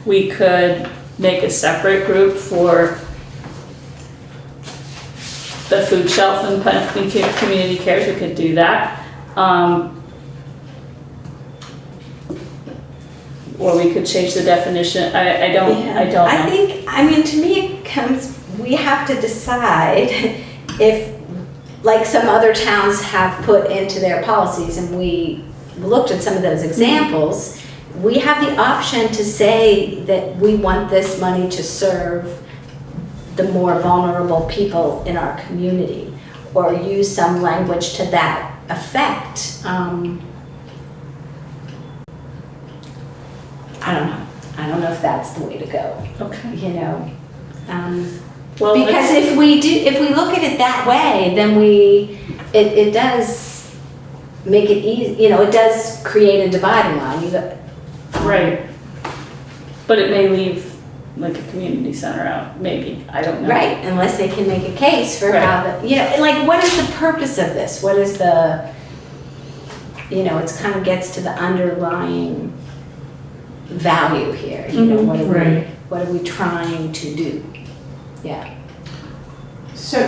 We could make a separate group for the food shelf and Putney Community Cares. We could do that. Or we could change the definition. I don't know. I think, I mean, to me, it comes, we have to decide if, like some other towns have put into their policies, and we looked at some of those examples, we have the option to say that we want this money to serve the more vulnerable people in our community, or use some language to that effect. I don't know. I don't know if that's the way to go. Okay. You know, Well, because if we look at it that way, then it does make it easy. You know, it does create a dividing line. right. But it may leave like a community center out, maybe. I don't know. Right, unless they can make a case for how the, you know, like what is the purpose of this? What is the, you know, it's kind of gets to the underlying value here. You know, what are we trying to do? Yeah. So,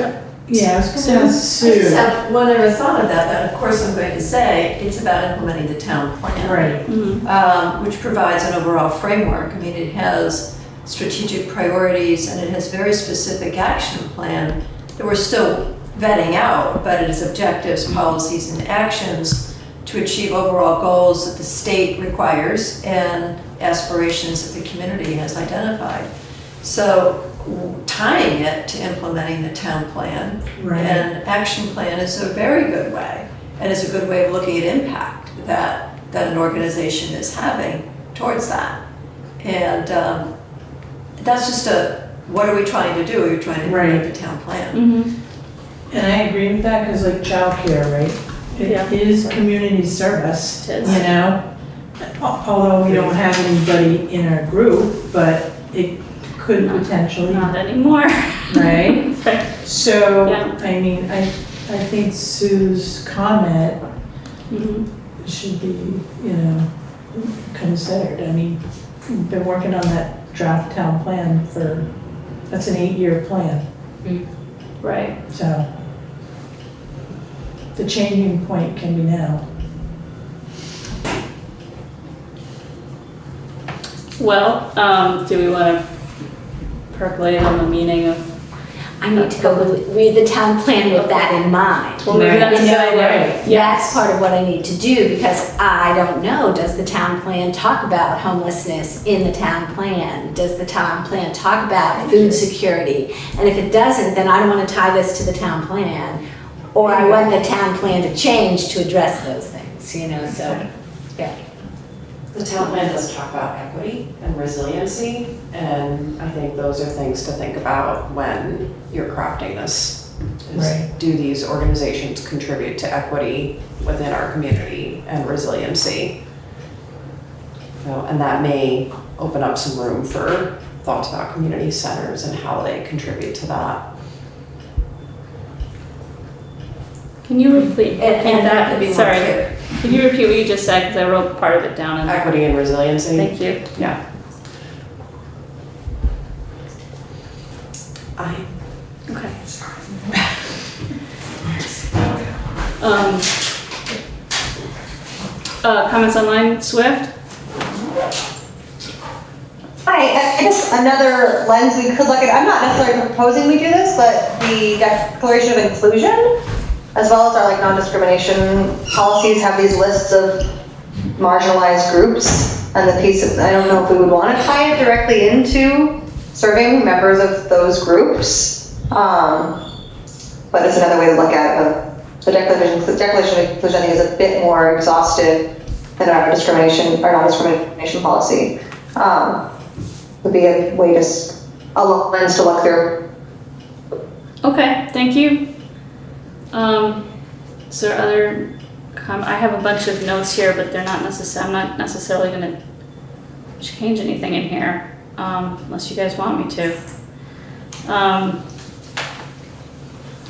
Yeah, I was gonna ask I just Sue. have one other thought of that, but of course I'm going to say, it's about implementing the town plan. Right. Which provides an overall framework. I mean, it has strategic priorities and it has very specific action plan that we're still vetting out, but it is objectives, policies, and actions to achieve overall goals that the state requires and aspirations that the community has identified. So tying it to implementing the town plan and action plan is a very good way, and is a good way of looking at impact that an organization is having towards that. And that's just what are we trying to do? You're trying to implement the town plan. And I agree with that, because like childcare, right? It is community service, you know? Although we don't have anybody in our group, but it could potentially. Not anymore. Right? Right. So, I mean, I think Sue's comment should be, you know, considered. I mean, we've been working on that draft town plan that's an 8-year plan. Right. So, the changing point can be now. Well, do we want to percolate on the meaning of? I need to go read the town plan with that in mind. Well, maybe that's a good idea. That's part of what I need to do, because I don't know, does the town plan talk about homelessness in the town plan? Does the town plan talk about food security? And if it doesn't, then I don't want to tie this to the town plan, or I want the town plan to change to address those things, you know, so, yeah. The town plan does talk about equity and resiliency, and I think those are things to think about when you're crafting this. Do these organizations contribute to equity within our community and resiliency? You know, and that may open up some room for thoughts about community centers and how they contribute to that. Can you repeat And that could be more Sorry. clear. Can you repeat what you just said? Because I wrote part of it down. Equity and resiliency. Thank you. Yeah. Okay. Comments online, Swift? Hi, I guess another lens we could look at, I'm not necessarily proposing we do this, but the Declaration of Inclusion, as well as our like non-discrimination policies, have these lists of marginalized groups, and the piece of, I don't know if we would want to tie it directly into serving members of those groups, but it's another way to look at it. The Declaration of Inclusion, I think, is a bit more exhaustive in our non-discrimination policy. Would be a way a lens to look through. Okay, thank you. Is there other I have a bunch of notes here, but they're not I'm not necessarily gonna change anything in here, unless you guys want me to.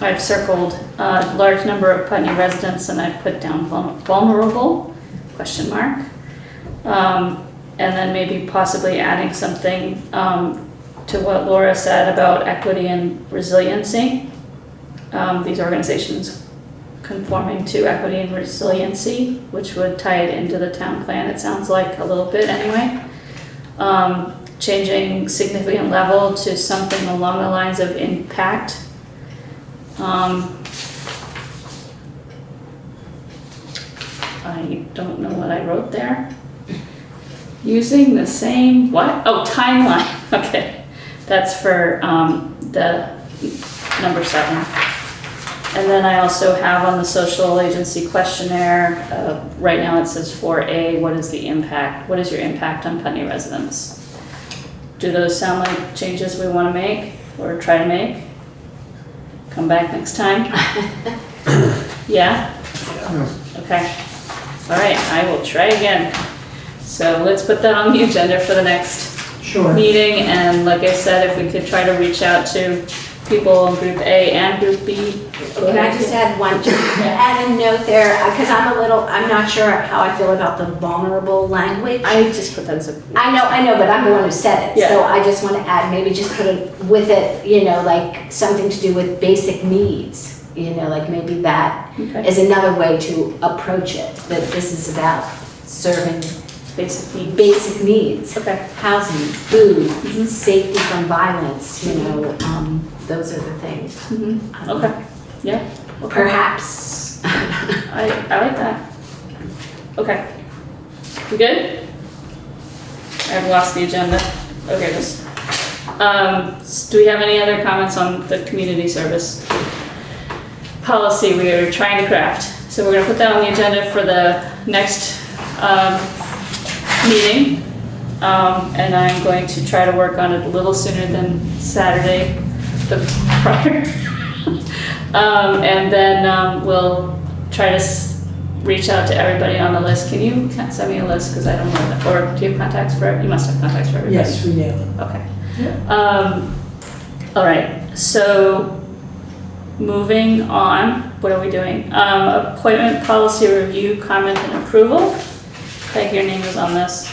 I've circled a large number of Putney residents and I put down vulnerable, question mark. And then maybe possibly adding something to what Laura said about equity and resiliency. These organizations conforming to equity and resiliency, which would tie it into the town plan, it sounds like a little bit anyway. Changing significant level to something along the lines of impact. I don't know what I wrote there. Using the same, what? Oh, timeline, okay. That's for the number 7. And then I also have on the social agency questionnaire, right now it says 4A, what is the impact? What is your impact on Putney residents? Do those sound like changes we want to make or try to make? Come back next time? Yeah? Okay. All right, I will try again. So let's put that on the agenda for the next meeting. And like I said, if we could try to reach out to people in Group A and Group B. Can I just add one, add a note there, because I'm not sure how I feel about the vulnerable language. I just put that as a... I know, but I'm the one who said it. Yeah. So I just want to add, maybe just put it with it, like something to do with basic needs. Like maybe that is another way to approach it, that this is about serving basic needs. Okay. Housing, food, safety from violence, those are the things. Okay. Yeah. Okay. Perhaps. I like that. Okay. We good? I've lost the agenda. Okay, do we have any other comments on the community service policy we are trying to craft? So we're gonna put that on the agenda for the next meeting. And I'm going to try to work on it a little sooner than Saturday, the prior. And then we'll try to reach out to everybody on the list. Can you send me a list, because I don't know that, or do you have contacts for, you must have contacts for everybody? Yes, we do. Okay. All right, so moving on, what are we doing? Appointment policy review, comment and approval. Peg, your name is on this.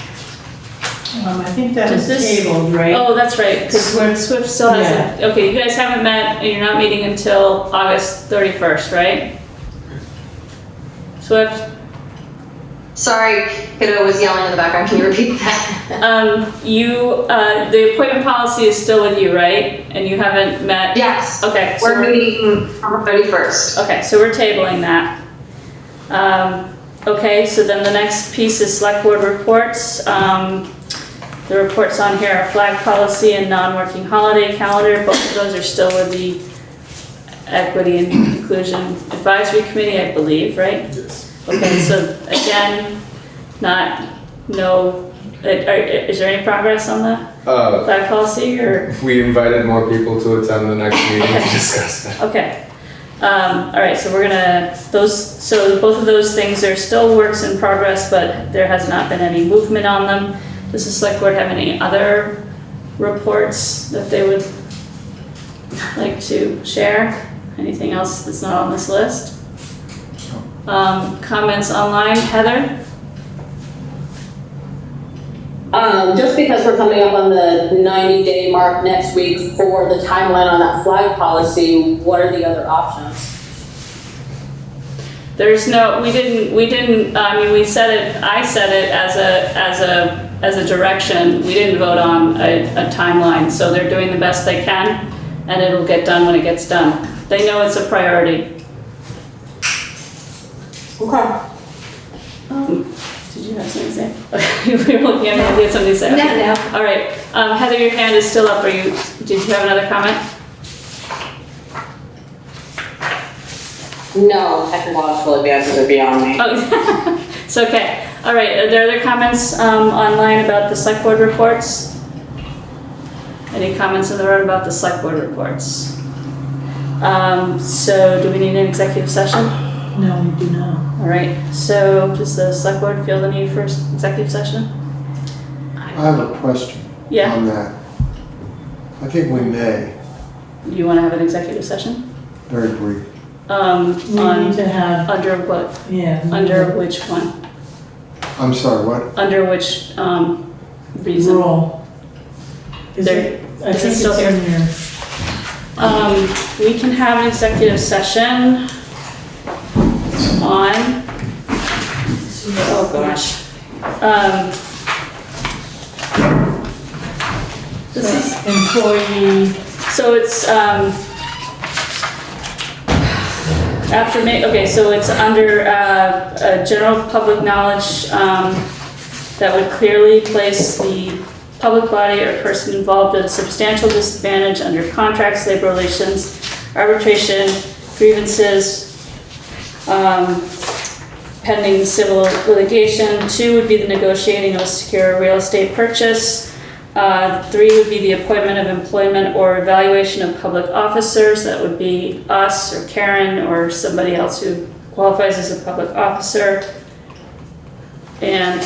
I think that was tabled, right? Oh, that's right, because Swift still has it. Okay, you guys haven't met, and you're not meeting until August 31st, right? Swift? Sorry, kiddo was yelling in the background. Can you repeat that? The appointment policy is still with you, right? And you haven't met? Yes. Okay. We're meeting on the 31st. Okay, so we're tabling that. Okay, so then the next piece is select board reports. The reports on here are flag policy and non-working holiday calendar. Both of those are still with the Equity and Inclusion Advisory Committee, I believe, right? Yes. Okay, so again, is there any progress on the flag policy, or? We invited more people to attend the next meeting to discuss that. Okay. All right, so we're gonna, so both of those things are still works in progress, but there has not been any movement on them. Does the select board have any other reports that they would like to share? Anything else that's not on this list? Comments online, Heather? Just because we're coming up on the 90-day mark next week for the timeline on that flag policy, what are the other options? There's no, we didn't, I mean, I said it as a direction. We didn't vote on a timeline, so they're doing the best they can, and it'll get done when it gets done. They know it's a priority. Okay. Did you have something to say? Okay, we were looking at me, you had something to say. Okay. No. All right, Heather, your hand is still up. Did you have another comment? No, technological advances are beyond me. Oh, it's okay. All right, are there other comments online about the select board reports? Any comments in the room about the select board reports? So do we need an executive session? No, we do not. All right, so does the select board feel the need for executive session? I have a question Yeah. on that. I think we may, Do you want to have an executive session? very brief. We On, need to have, under what? yeah. Under which one? I'm sorry, what? Under which, reason? Rule. Is There- it, I is it think still it's here? in here. We can have an executive session on, oh gosh. This is, Employee, so it's, after okay, so it's under, general public knowledge, that would clearly place the public body or person involved at a substantial disadvantage under contracts, labor relations, arbitration, grievances, pending civil litigation. 2 would be the negotiating of a secure real estate purchase. 3 would be the appointment of employment or evaluation of public officers. That would be us or Karen or somebody else who qualifies as a public officer. And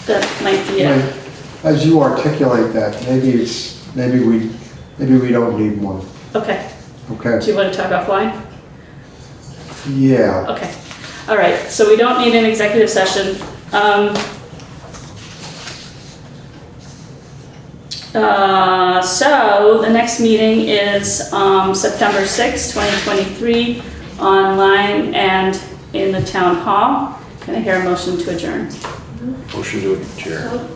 that might be it. As you articulate that, maybe we don't need one, Okay, okay? do you want to talk offline? Yeah, Okay, all right, so we don't need an executive session. So the next meeting is September 6th, 2023, online and in the town hall. Can I hear a motion to adjourn? Motion to adjourn.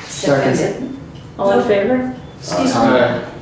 second. All in favor? Excuse me. Aye.